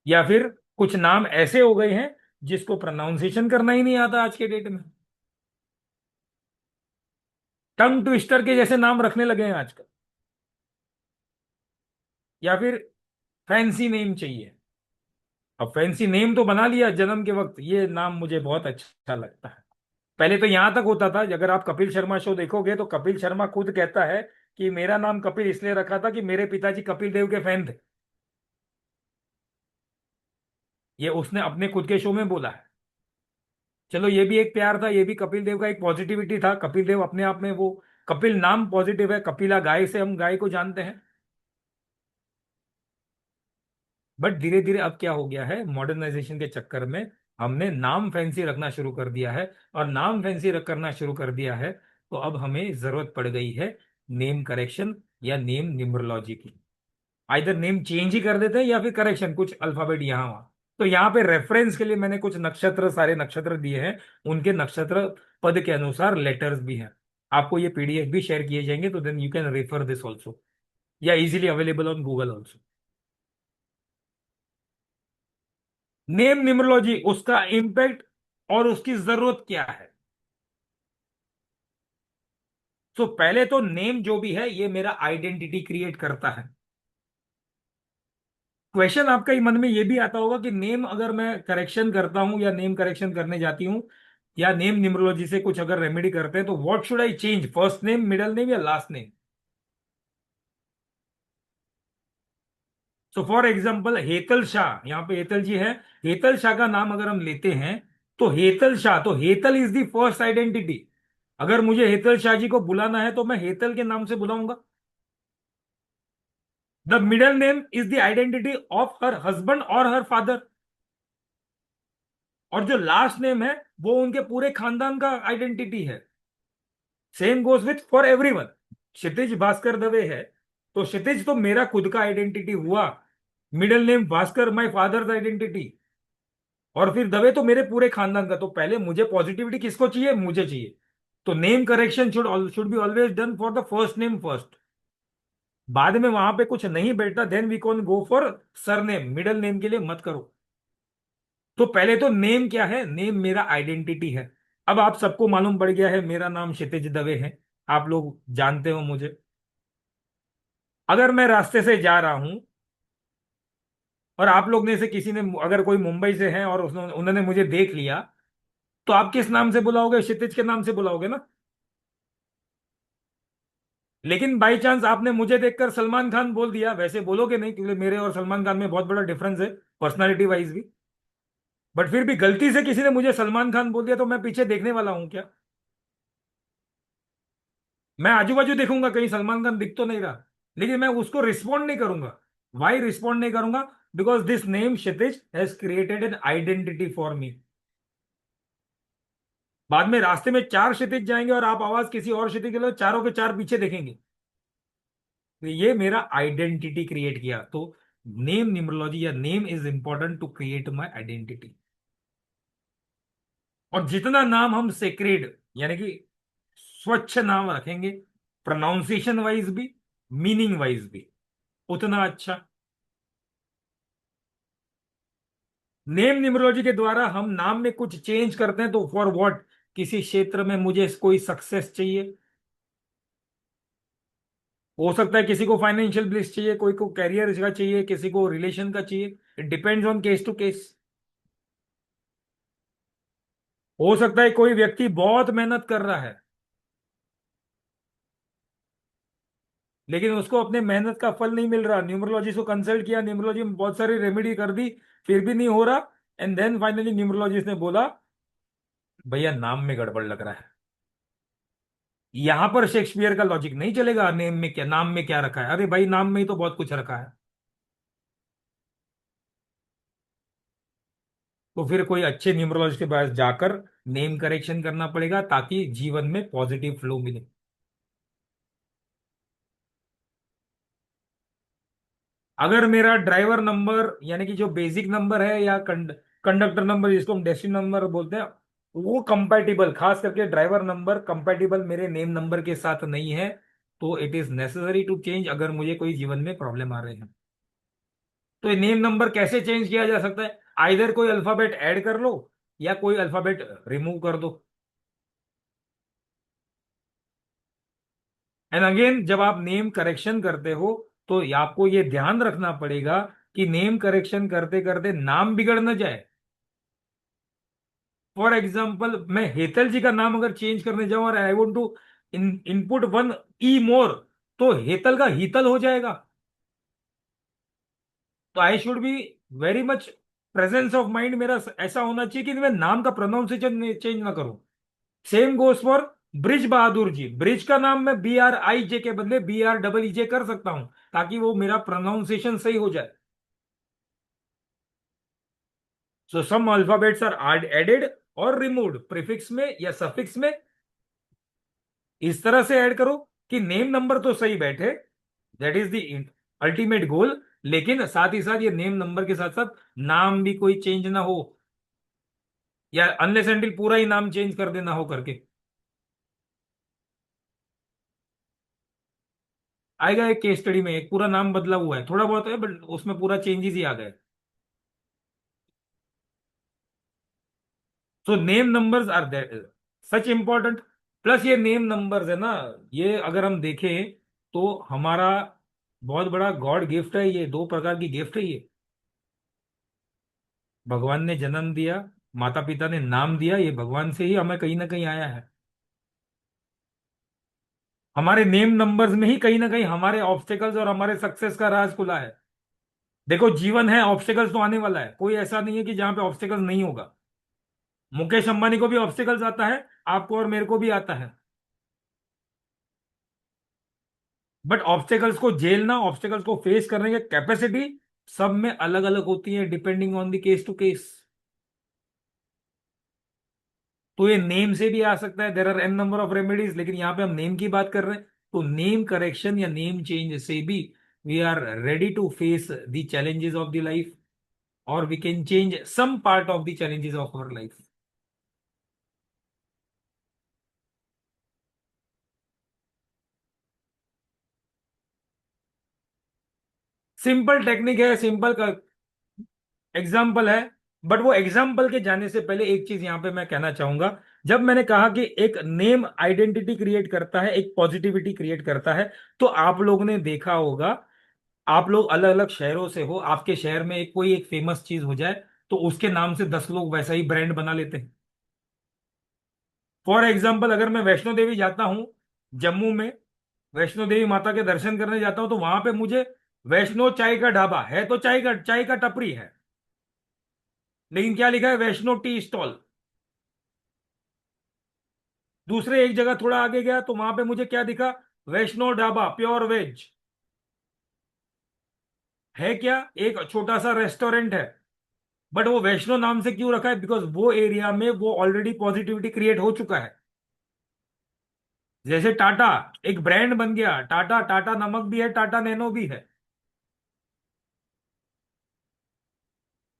या फिर कुछ नाम ऐसे हो गए हैं जिसको प्रोनाउंसिएशन करना ही नहीं आता आज के डेट में, टंग ट्विस्टर के जैसे नाम रखने लगे हैं आजकल। या फिर फैंसी नेम चाहिए। अब फैंसी नेम तो बना लिया जन्म के वक्त, ये नाम मुझे बहुत अच्छा लगता है। पहले तो यहां तक होता था, अगर आप कपिल शर्मा शो देखोगे तो कपिल शर्मा खुद कहता है कि मेरा नाम कपिल इसलिए रखा था कि मेरे पिताजी कपिल देव के फैन थे। ये उसने अपने खुद के शो में बोला है। चलो ये भी एक प्यार था, ये भी कपिल देव का एक पॉजिटिविटी था, कपिल देव अपने आप में वो, कपिल नाम पॉजिटिव है, कपिला गाय से हम गाय को जानते हैं। बट धीरे धीरे अब क्या हो गया है, मॉडर्नाइजेशन के चक्कर में हमने नाम फैंसी रखना शुरू कर दिया है, और नाम फैंसी रख करना शुरू कर दिया है, तो अब हमें जरूरत पड़ गई है नेम करेक्शन या नेम न्यूमरोलॉजी की। आइदर नेम चेंज ही कर देते हैं या फिर करेक्शन, कुछ अल्फाबेट यहाँ वहाँ। तो यहाँ पे रेफरेंस के लिए मैंने कुछ नक्षत्र, सारे नक्षत्र दिए हैं, उनके नक्षत्र पद के अनुसार लेटर्स भी हैं। आपको ये पीडीएफ भी शेयर किए जाएंगे, तो then you can refer this also, या easily available on Google also. Name numerology, उसका इम्पैक्ट और उसकी जरूरत क्या है। तो पहले तो नेम जो भी है ये मेरा आइडेंटिटी क्रिएट करता है। क्वेश्चन आपका ही मन में ये भी आता होगा कि नेम अगर मैं करेक्शन करता हूं या नेम करेक्शन करने जाती हूं या नेम न्यूमरोलॉजी से कुछ अगर रेमेडी करते हैं तो what should I change, first name, middle name या last name. So for example Hetal Shah, यहाँ पे हेतल जी है, हेतल शाह का नाम अगर हम लेते हैं तो हेतल शाह, तो Hetal is the first identity. अगर मुझे हेतल शाह जी को बुलाना है तो मैं हेतल के नाम से बुलाऊंगा। The middle name is the identity of her husband और हर फादर, और जो लास्ट नेम है वो उनके पूरे खानदान का आइडेंटिटी है। Same goes with for everyone. Kshitij Bhaskar Dave है, तो क्षितिज तो मेरा खुद का आइडेंटिटी हुआ, middle name Bhaskar my father's identity, और फिर दवे तो मेरे पूरे खानदान का। तो पहले मुझे पॉजिटिविटी किसको चाहिए, मुझे चाहिए। तो name correction should be always done for the first name first. बाद में वहां पे कुछ नहीं बैठता then we can go for surname, middle name के लिए मत करो। तो पहले तो नेम क्या है, नेम मेरा आइडेंटिटी है। अब आप सबको मालूम पड़ गया है मेरा नाम क्षितिज दवे है, आप लोग जानते हो मुझे। अगर मैं रास्ते से जा रहा हूं और आप लोग ने से किसी ने, अगर कोई मुंबई से है और उन्होंने मुझे देख लिया, तो आप किस नाम से बुलाओगे, क्षितिज के नाम से बुलाओगे ना। लेकिन बाई चांस आपने मुझे देखकर सलमान खान बोल दिया, वैसे बोलोगे नहीं क्योंकि मेरे और सलमान खान में बहुत बड़ा डिफरेंस है, पर्सनालिटी वाइज भी। बट फिर भी गलती से किसी ने मुझे सलमान खान बोल दिया तो मैं पीछे देखने वाला हूं क्या। मैं आजू बाजू देखूंगा कहीं सलमान खान दिख तो नहीं रहा, लेकिन मैं उसको रिस्पॉन्ड नहीं करूंगा। वाई रिस्पॉन्ड नहीं करूंगा, because this name Kshitij has created an identity for me. बाद में रास्ते में चार क्षितिज जाएंगे और आप आवाज किसी और क्षितिज के लिए, चारों के चार पीछे देखेंगे। तो ये मेरा आइडेंटिटी क्रिएट किया। तो नेम न्यूमरोलॉजी या name is important to create my identity. और जितना नाम हम सेक्रेड यानी कि स्वच्छ नाम रखेंगे, प्रोनाउंसिएशन वाइज भी, मीनिंग वाइज भी, उतना अच्छा। नेम न्यूमरोलॉजी के द्वारा हम नाम में कुछ चेंज करते हैं तो फॉर व्हाट, किसी क्षेत्र में मुझे कोई सक्सेस चाहिए, हो सकता है किसी को फाइनेंशियल ब्लिस चाहिए, कोई को कैरियर का चाहिए, किसी को रिलेशन का चाहिए। It depends on case to case. हो सकता है कोई व्यक्ति बहुत मेहनत कर रहा है लेकिन उसको अपने मेहनत का फल नहीं मिल रहा, न्यूमरोलॉजिस्ट को कंसल्ट किया, न्यूमरोलॉजी में बहुत सारी रेमेडी कर दी, फिर भी नहीं हो रहा। एंड देन फाइनली न्यूमरोलॉजिस्ट ने बोला भैया नाम में गड़बड़ लग रहा है। यहां पर शेक्सपियर का लॉजिक नहीं चलेगा, नेम में क्या, नाम में क्या रखा है, अरे भाई नाम में ही तो बहुत कुछ रखा है। तो फिर कोई अच्छे न्यूमरोलॉजिस्ट के पास जाकर नेम करेक्शन करना पड़ेगा ताकि जीवन में पॉजिटिव फ्लो मिले। अगर मेरा ड्राइवर नंबर यानी कि जो बेसिक नंबर है या कंडक्टर नंबर जिसको हम डेस्टिनी नंबर बोलते हैं, वो कंपैटिबल, खास करके ड्राइवर नंबर कंपैटिबल मेरे नेम नंबर के साथ नहीं है, तो it is necessary to change अगर मुझे कोई जीवन में प्रॉब्लम आ रहे हैं। तो ये नेम नंबर कैसे चेंज किया जा सकता है, आइदर कोई अल्फाबेट ऐड कर लो या कोई अल्फाबेट रिमूव कर दो। एंड अगेन जब आप नेम करेक्शन करते हो तो आपको ये ध्यान रखना पड़ेगा कि नेम करेक्शन करते करते नाम बिगड़ न जाए। फॉर एग्जाम्पल मैं हेतल जी का नाम अगर चेंज करने जाऊं और I want to input one E more, तो हेतल का हीतल हो जाएगा। तो I should be very much presence of mind मेरा ऐसा होना चाहिए कि मैं नाम का प्रोनाउंसिएशन चेंज ना करूं। Same goes for Brij Bahadur ji, Brij का नाम मैं BRIJ के बदले BREEJ कर सकता हूं ताकि वो मेरा प्रोनाउंसिएशन सही हो जाए। सो सम अल्फाबेट्स आर एडेड और रिमूव्ड प्रीफिक्स में या सफिक्स में, इस तरह से ऐड करो कि नेम नंबर तो सही बैठे, that is the ultimate goal. लेकिन साथ ही साथ ये नेम नंबर के साथ साथ नाम भी कोई चेंज ना हो, या अनलेस एंटिल पूरा ही नाम चेंज कर देना हो करके। आएगा एक केस स्टडी में, एक पूरा नाम बदला हुआ है, थोड़ा बहुत है बट उसमें पूरा चेंजेस ही आ गए। So name numbers are such important. Plus ये नेम नंबर्स है ना, ये अगर हम देखें तो हमारा बहुत बड़ा गॉड गिफ्ट है, ये दो प्रकार की गिफ्ट है ये। भगवान ने जन्म दिया, माता पिता ने नाम दिया, ये भगवान से ही हमें कहीं ना कहीं आया है। हमारे नेम नंबर्स में ही कहीं ना कहीं हमारे ऑब्स्टेकल्स और हमारे सक्सेस का राज खुला है। देखो जीवन है, ऑब्स्टेकल्स तो आने वाला है, कोई ऐसा नहीं है कि जहां पे ऑब्स्टेकल्स नहीं होगा। मुकेश अंबानी को भी ऑब्स्टेकल्स आता है, आपको और मेरे को भी आता है। बट ऑब्स्टेकल्स को झेलना, ऑब्स्टेकल्स को फेस करने की कैपेसिटी सब में अलग अलग होती है, depending on the case to case. तो ये नेम से भी आ सकता है, there are N number of remedies, लेकिन यहाँ पे हम नेम की बात कर रहे हैं, तो नेम करेक्शन या नेम चेंज से भी we are ready to face the challenges of the life, और we can change some part of the challenges of our life. Simple technique है, सिंपल का एग्जाम्पल है। बट वो एग्जाम्पल के जाने से पहले एक चीज यहां पे मैं कहना चाहूंगा। जब मैंने कहा कि एक नेम आइडेंटिटी क्रिएट करता है, एक पॉजिटिविटी क्रिएट करता है, तो आप लोग ने देखा होगा, आप लोग अलग अलग शहरों से हो, आपके शहर में एक कोई एक फेमस चीज हो जाए तो उसके नाम से 10 लोग वैसा ही ब्रांड बना लेते हैं। फॉर एग्जाम्पल, अगर मैं वैष्णो देवी जाता हूं जम्मू में, वैष्णो देवी माता के दर्शन करने जाता हूं, तो वहां पे मुझे वैष्णो चाय का ढाबा है, तो चाय का टपरी है, लेकिन क्या लिखा है, वैष्णो टी स्टॉल। दूसरे एक जगह थोड़ा आगे गया तो वहां पे मुझे क्या दिखा, वैष्णो ढाबा प्योर वेज। है क्या, एक छोटा सा रेस्टोरेंट है, बट वो वैष्णो नाम से क्यों रखा है, बिकॉज वो एरिया में वो ऑलरेडी पॉजिटिविटी क्रिएट हो चुका है। जैसे टाटा एक ब्रांड बन गया, टाटा, टाटा नमक भी है, टाटा नैनो भी है।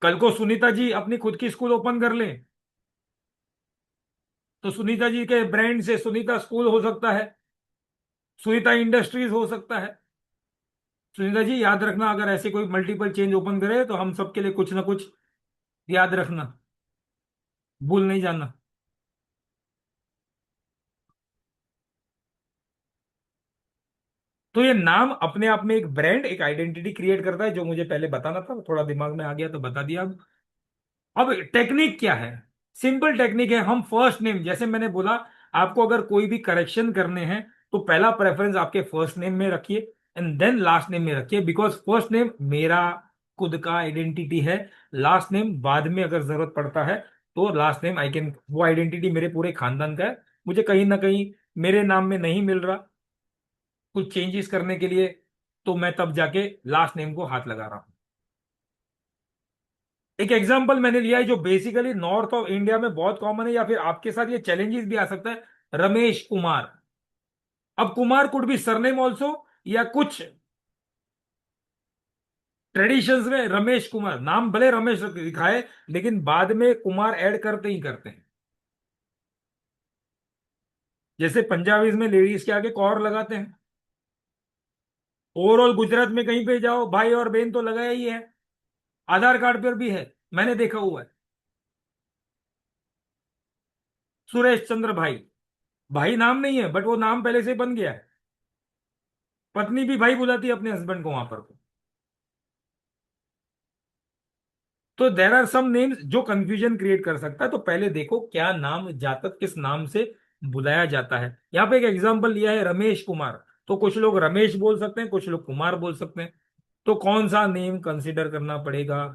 कल को सुनीता जी अपनी खुद की स्कूल ओपन कर लें, तो सुनीता जी के ब्रांड से सुनीता स्कूल हो सकता है, सुनीता इंडस्ट्रीज हो सकता है। सुनीता जी याद रखना, अगर ऐसे कोई मल्टीपल चेंज ओपन करे तो हम सबके लिए कुछ ना कुछ याद रखना, भूल नहीं जाना। तो ये नाम अपने आप में एक ब्रांड, एक आइडेंटिटी क्रिएट करता है, जो मुझे पहले बताना था, थोड़ा दिमाग में आ गया तो बता दिया। अब टेक्निक क्या है, सिंपल टेक्निक है। हम फर्स्ट नेम, जैसे मैंने बोला, आपको अगर कोई भी करेक्शन करने हैं तो पहला प्रेफरेंस आपके फर्स्ट नेम में रखिए, एंड देन लास्ट नेम में रखिए, बिकॉज फर्स्ट नेम मेरा खुद का आइडेंटिटी है। लास्ट नेम बाद में अगर जरूरत पड़ता है तो लास्ट नेम आई कैन, वो आइडेंटिटी मेरे पूरे खानदान का है, मुझे कहीं ना कहीं मेरे नाम में नहीं मिल रहा कुछ चेंजेस करने के लिए, तो मैं तब जाके लास्ट नेम को हाथ लगा रहा हूं। एक एग्जांपल मैंने लिया है जो बेसिकली नॉर्थ ऑफ इंडिया में बहुत कॉमन है, या फिर आपके साथ ये चैलेंजेस भी आ सकता है, रमेश कुमार। अब Kumar could be surname also, या कुछ ट्रेडिशंस में रमेश कुमार नाम भले रमेश लिखा है, लेकिन बाद में कुमार ऐड करते ही करते हैं। जैसे पंजाबीज में लेडीज के आगे कौर लगाते हैं, ओवरऑल गुजरात में कहीं पे जाओ भाई और बहन तो लगाया ही है, आधार कार्ड पर भी है, मैंने देखा हुआ है। सुरेश चंद्र भाई, भाई नाम नहीं है बट वो नाम पहले से बन गया है। पत्नी भी भाई बुलाती है अपने हस्बैंड को वहां पर। तो देर आर सम नेम्स जो कंफ्यूजन क्रिएट कर सकता है, तो पहले देखो क्या नाम, जातक किस नाम से बुलाया जाता है। यहाँ पे एक एग्जांपल लिया है रमेश कुमार, तो कुछ लोग रमेश बोल सकते हैं, कुछ लोग कुमार बोल सकते हैं, तो कौन सा नेम कंसीडर करना पड़ेगा,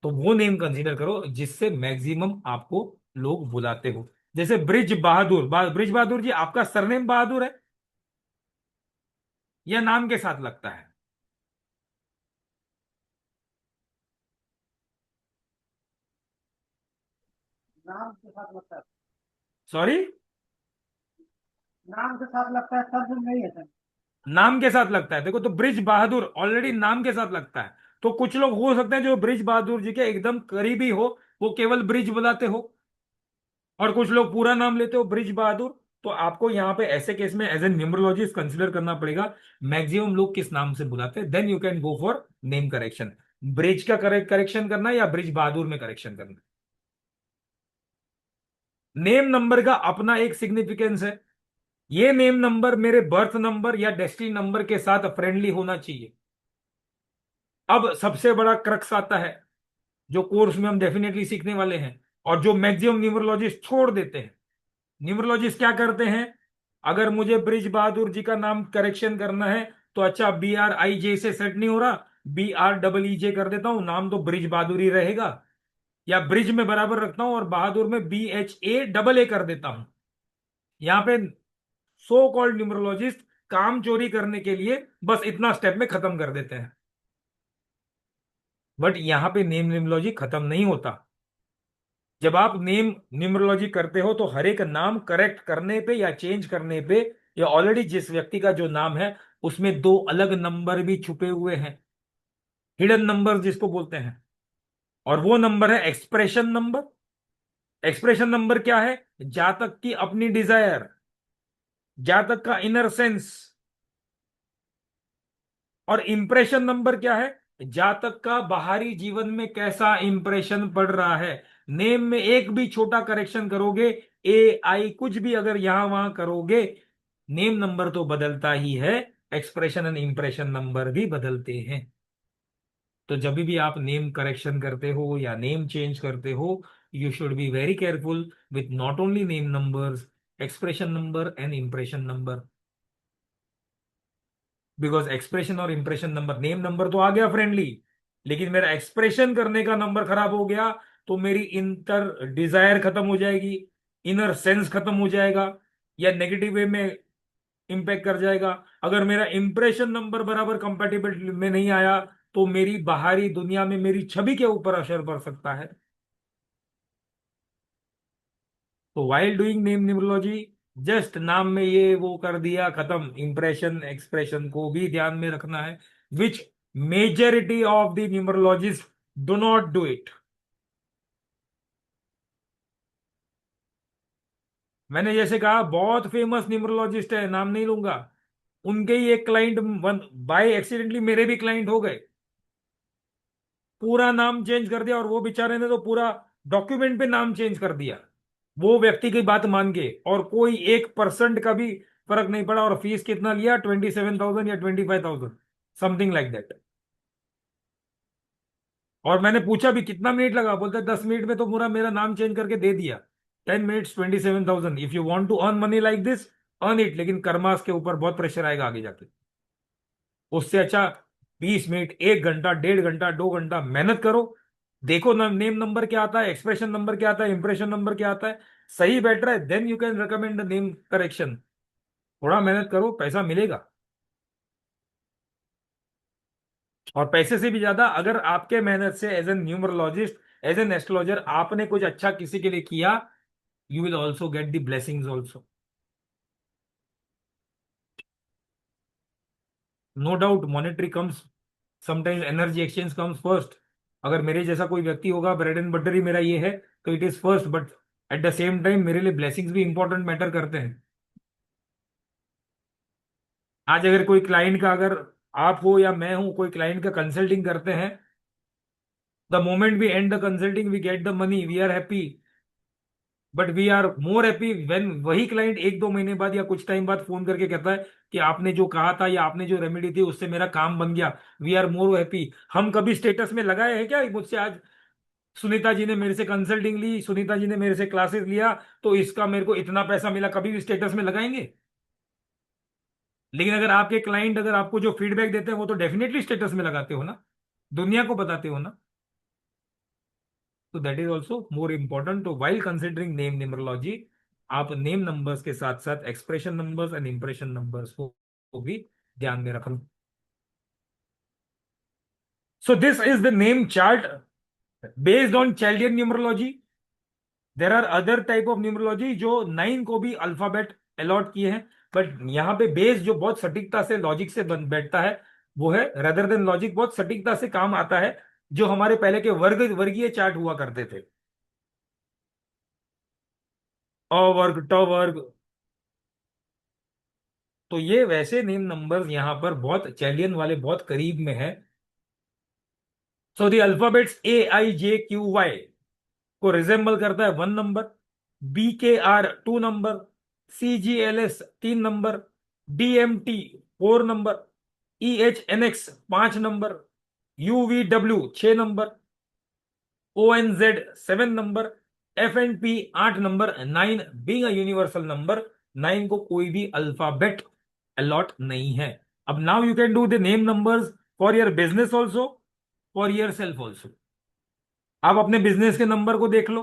तो वो नेम कंसीडर करो जिससे मैक्सिमम आपको लोग बुलाते हो। जैसे ब्रिज बहादुर, ब्रिज बहादुर जी आपका सरनेम बहादुर है या नाम के साथ लगता है? नाम के साथ लगता है। सॉरी, नाम के साथ लगता है, शब्द नहीं है सर। नाम के साथ लगता है, देखो तो ब्रिज बहादुर ऑलरेडी नाम के साथ लगता है, तो कुछ लोग हो सकते हैं जो ब्रिज बहादुर जी के एकदम करीबी हो, वो केवल ब्रिज बुलाते हो, और कुछ लोग पूरा नाम लेते हो ब्रिज बहादुर। तो आपको यहाँ पे ऐसे केस में एज ए न्यूमरोलॉजिस्ट कंसिडर करना पड़ेगा मैक्सिमम लोग किस नाम से बुलाते हैं, then you can go for name correction. Brij का करेक्शन करना है या ब्रिज बहादुर में करेक्शन करना है? नेम नंबर का अपना एक सिग्निफिकेंस है। ये नेम नंबर मेरे बर्थ नंबर या डेस्टिनी नंबर के साथ फ्रेंडली होना चाहिए। अब सबसे बड़ा क्रक्स आता है, जो कोर्स में हम डेफिनेटली सीखने वाले हैं, और जो मैक्सिमम न्यूमरोलॉजिस्ट छोड़ देते हैं। न्यूमरोलॉजिस्ट क्या करते हैं, अगर मुझे ब्रिज बहादुर जी का नाम करेक्शन करना है तो अच्छा BRIJ से सेट नहीं हो रहा, BREEJ कर देता हूं, नाम तो ब्रिज बहादुर ही रहेगा, या ब्रिज में बराबर रखता हूं और बहादुर में BHA कर देता हूं। यहां पे सो कॉल्ड न्यूमरोलॉजिस्ट काम चोरी करने के लिए बस इतना स्टेप में खत्म कर देते हैं। बट यहां पे नेम न्यूमरोलॉजी खत्म नहीं होता। जब आप नेम न्यूमरोलॉजी करते हो तो हर एक नाम करेक्ट करने पे या चेंज करने पे, या ऑलरेडी जिस व्यक्ति का जो नाम है उसमें दो अलग नंबर भी छुपे हुए हैं, हिडन नंबर जिसको बोलते हैं। और वो नंबर है एक्सप्रेशन नंबर। एक्सप्रेशन नंबर क्या है, जातक की अपनी डिजायर, जातक का इनर सेंस। और इंप्रेशन नंबर क्या है, जातक का बाहरी जीवन में कैसा इंप्रेशन पड़ रहा है। नेम में एक भी छोटा करेक्शन करोगे, AI कुछ भी अगर यहां वहां करोगे, नेम नंबर तो बदलता ही है, एक्सप्रेशन एंड इंप्रेशन नंबर भी बदलते हैं। तो जब भी आप नेम करेक्शन करते हो या नेम चेंज करते हो, you should be very careful with not only name numbers, expression number and impression number. Because expression और इंप्रेशन नंबर, नेम नंबर तो आ गया फ्रेंडली, लेकिन मेरा एक्सप्रेशन करने का नंबर खराब हो गया तो मेरी इंटर डिजायर खत्म हो जाएगी, इनर सेंस खत्म हो जाएगा, या नेगेटिव वे में इंपैक्ट कर जाएगा। अगर मेरा इंप्रेशन नंबर बराबर कंपेटिबल में नहीं आया तो मेरी बाहरी दुनिया में मेरी छवि के ऊपर असर पड़ सकता है। तो while doing name numerology, just नाम में ये वो कर दिया खत्म, इंप्रेशन एक्सप्रेशन को भी ध्यान में रखना है, which majority of the numerologist do not do it. मैंने जैसे कहा बहुत फेमस न्यूमरोलॉजिस्ट है, नाम नहीं लूंगा, उनके ही एक क्लाइंट बाय एक्सीडेंटली मेरे भी क्लाइंट हो गए, पूरा नाम चेंज कर दिया, और वो बेचारे ने तो पूरा डॉक्यूमेंट पे नाम चेंज कर दिया वो व्यक्ति की बात मान के, और कोई 1% का भी फर्क नहीं पड़ा। और फीस कितना लिया, 27,000 या 25,000, समथिंग लाइक दैट। और मैंने पूछा भी कितना मिनट लगा, बोलते 10 मिनट में तो पूरा मेरा नाम चेंज करके दे दिया। 10 minutes 27,000, if you want to earn money like this, earn it, लेकिन कर्मास के ऊपर बहुत प्रेशर आएगा आगे जाके। उससे अच्छा 20 मिनट, 1 घंटा, 1.5 घंटा, 2 घंटा मेहनत करो, देखो ना नेम नंबर क्या आता है, एक्सप्रेशन नंबर क्या आता है, इंप्रेशन नंबर क्या आता है, सही बैठ रहा है, then you can recommend the name correction. थोड़ा मेहनत करो, पैसा मिलेगा। और पैसे से भी ज्यादा अगर आपके मेहनत से as an numerologist, as an astrologer आपने कुछ अच्छा किसी के लिए किया, you will also get the blessings also. No doubt monetary comes, sometimes energy exchange comes first. अगर मेरे जैसा कोई व्यक्ति होगा, ब्रेड एंड बटर ही मेरा ये है, तो it is first, but at the same time मेरे लिए ब्लेसिंग्स भी इंपॉर्टेंट मैटर करते हैं। आज अगर कोई क्लाइंट का, अगर आप हो या मैं हूं, कोई क्लाइंट का कंसल्टिंग करते हैं, the moment we end the consulting we get the money, we are happy, but we are more happy when वही क्लाइंट 1-2 महीने बाद या कुछ टाइम बाद फोन करके कहता है कि आपने जो कहा था या आपने जो रेमेडी थी उससे मेरा काम बन गया, वी आर मोर हैप्पी। हम कभी स्टेटस में लगाए हैं क्या, मुझसे आज सुनीता जी ने मेरे से कंसल्टिंग ली, सुनीता जी ने मेरे से क्लासेस लिया, तो इसका मेरे को इतना पैसा मिला, कभी भी स्टेटस में लगाएंगे? लेकिन अगर आपके क्लाइंट अगर आपको जो फीडबैक देते हैं वो तो डेफिनेटली स्टेटस में लगाते हो ना, दुनिया को बताते हो ना। तो that is also more important. तो वाइल कंसिडरिंग नेम न्यूमरोलॉजी, आप नेम नंबर्स के साथ साथ expression numbers and impression numbers को भी ध्यान में रखना। So this is the name chart based on Chaldean numerology. There are other type of numerology जो 9 को भी अल्फाबेट अलॉट किए हैं, बट यहाँ पे बेस जो बहुत सटीकता से लॉजिक से बैठता है वो है, रदर देन लॉजिक बहुत सटीकता से काम आता है, जो हमारे पहले के वर्गीय चार्ट हुआ करते थे, अ वर्ग, ट वर्ग। तो ये वैसे नेम नंबर्स यहाँ पर बहुत चैलियन वाले बहुत करीब में है। सो द अल्फाबेट्स AIJQY को रिजेंबल करता है 1 number, BKR 2 number, CGLS 3 number, DMT 4 number, EHNX 5 number, UVW 6 number, ONZ 7 number, FNP 8 number. 9 being a universal number, 9 को कोई भी अल्फाबेट अलॉट नहीं है। अब now you can do the name numbers for your business also, for your self also. आप अपने business के number को देख लो,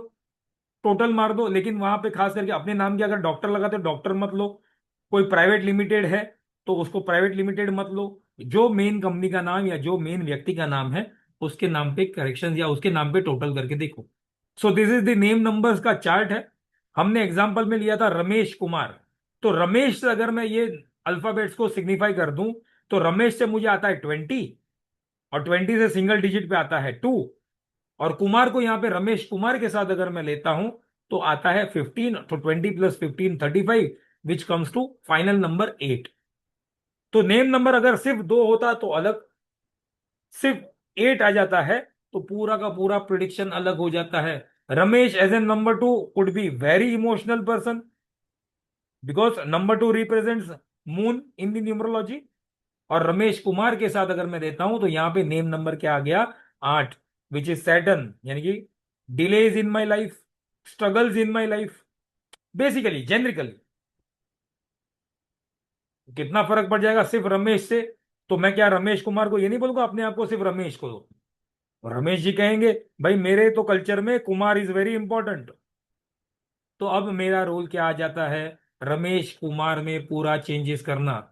टोटल मार दो, लेकिन वहां पे खास करके अपने नाम के अगर डॉक्टर लगाते हो डॉक्टर मत लो, कोई प्राइवेट लिमिटेड है तो उसको प्राइवेट लिमिटेड मत लो। जो मेन कंपनी का नाम या जो मेन व्यक्ति का नाम है उसके नाम पे करेक्शन या उसके नाम पे टोटल करके देखो। सो this is the name numbers का चार्ट है। हमने एग्जांपल में लिया था रमेश कुमार। तो रमेश से अगर मैं ये अल्फाबेट्स को सिग्निफाई कर दूं तो रमेश से मुझे आता है 20, और 20 से सिंगल डिजिट पे आता है 2, और कुमार को यहां पे रमेश कुमार के साथ अगर मैं लेता हूं तो आता है 15, तो 20 + 15 35, which comes to final number 8। तो नेम नंबर अगर सिर्फ 2 होता तो अलग, सिर्फ 8 आ जाता है तो पूरा का पूरा प्रिडिक्शन अलग हो जाता है। Ramesh as an number 2 could be very emotional person, because number 2 represents moon in the numerology. और रमेश कुमार के साथ अगर मैं देता हूं तो यहां पे नेम नंबर क्या आ गया, 8, विच इज सैटर्न, यानी कि delays in my life, struggles in my life, basically generically. कितना फर्क पड़ जाएगा सिर्फ रमेश से। तो मैं क्या रमेश कुमार को ये नहीं बोलूंगा अपने आप को सिर्फ रमेश को दो, और रमेश जी कहेंगे भाई मेरे तो कल्चर में कुमार इज वेरी इंपॉर्टेंट। तो अब मेरा रोल क्या आ जाता है, रमेश कुमार में पूरा चेंजेस करना।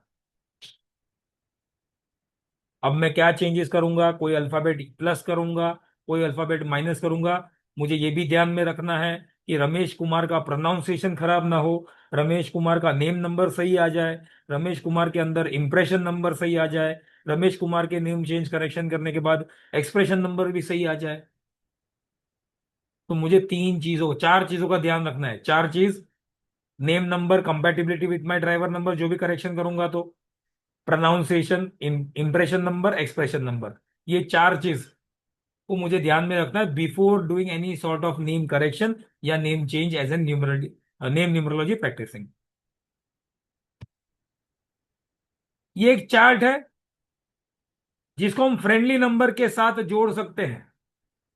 अब मैं क्या चेंजेस करूंगा, कोई अल्फाबेट प्लस करूंगा, कोई अल्फाबेट माइनस करूंगा। मुझे ये भी ध्यान में रखना है कि रमेश कुमार का प्रोनाउंसिएशन खराब ना हो, रमेश कुमार का नेम नंबर सही आ जाए, रमेश कुमार के अंदर इंप्रेशन नंबर सही आ जाए, रमेश कुमार के नेम चेंज करेक्शन करने के बाद एक्सप्रेशन नंबर भी सही आ जाए। तो मुझे 3 चीजों 4 चीजों का ध्यान रखना है। 4 चीज, name number compatibility with my driver number जो भी करेक्शन करूंगा तो, pronunciation, impression number, expression number, ये 4 चीज को मुझे ध्यान में रखना है before doing any sort of name correction या name change as an name numerology practising. ये एक चार्ट है जिसको हम फ्रेंडली नंबर के साथ जोड़ सकते हैं।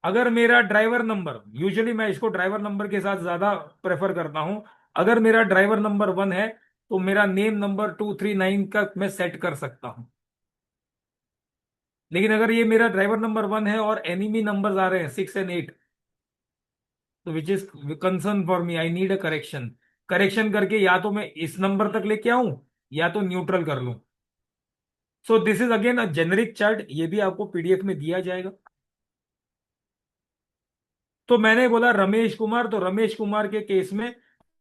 अगर मेरा ड्राइवर नंबर, यूजुअली मैं इसको ड्राइवर नंबर के साथ ज्यादा प्रेफर करता हूं, अगर मेरा ड्राइवर नंबर 1 है तो मेरा नेम नंबर 2 3 9 का मैं सेट कर सकता हूं। लेकिन अगर ये मेरा ड्राइवर नंबर 1 है और एनिमी नंबर्स आ रहे हैं 6 and 8, तो which is concern for me, I need a correction. Correction करके या तो मैं इस नंबर तक लेके आऊं या तो न्यूट्रल कर लूं। सो this is again a generic chart, ये भी आपको पीडीएफ में दिया जाएगा। तो मैंने बोला रमेश कुमार, तो रमेश कुमार के केस में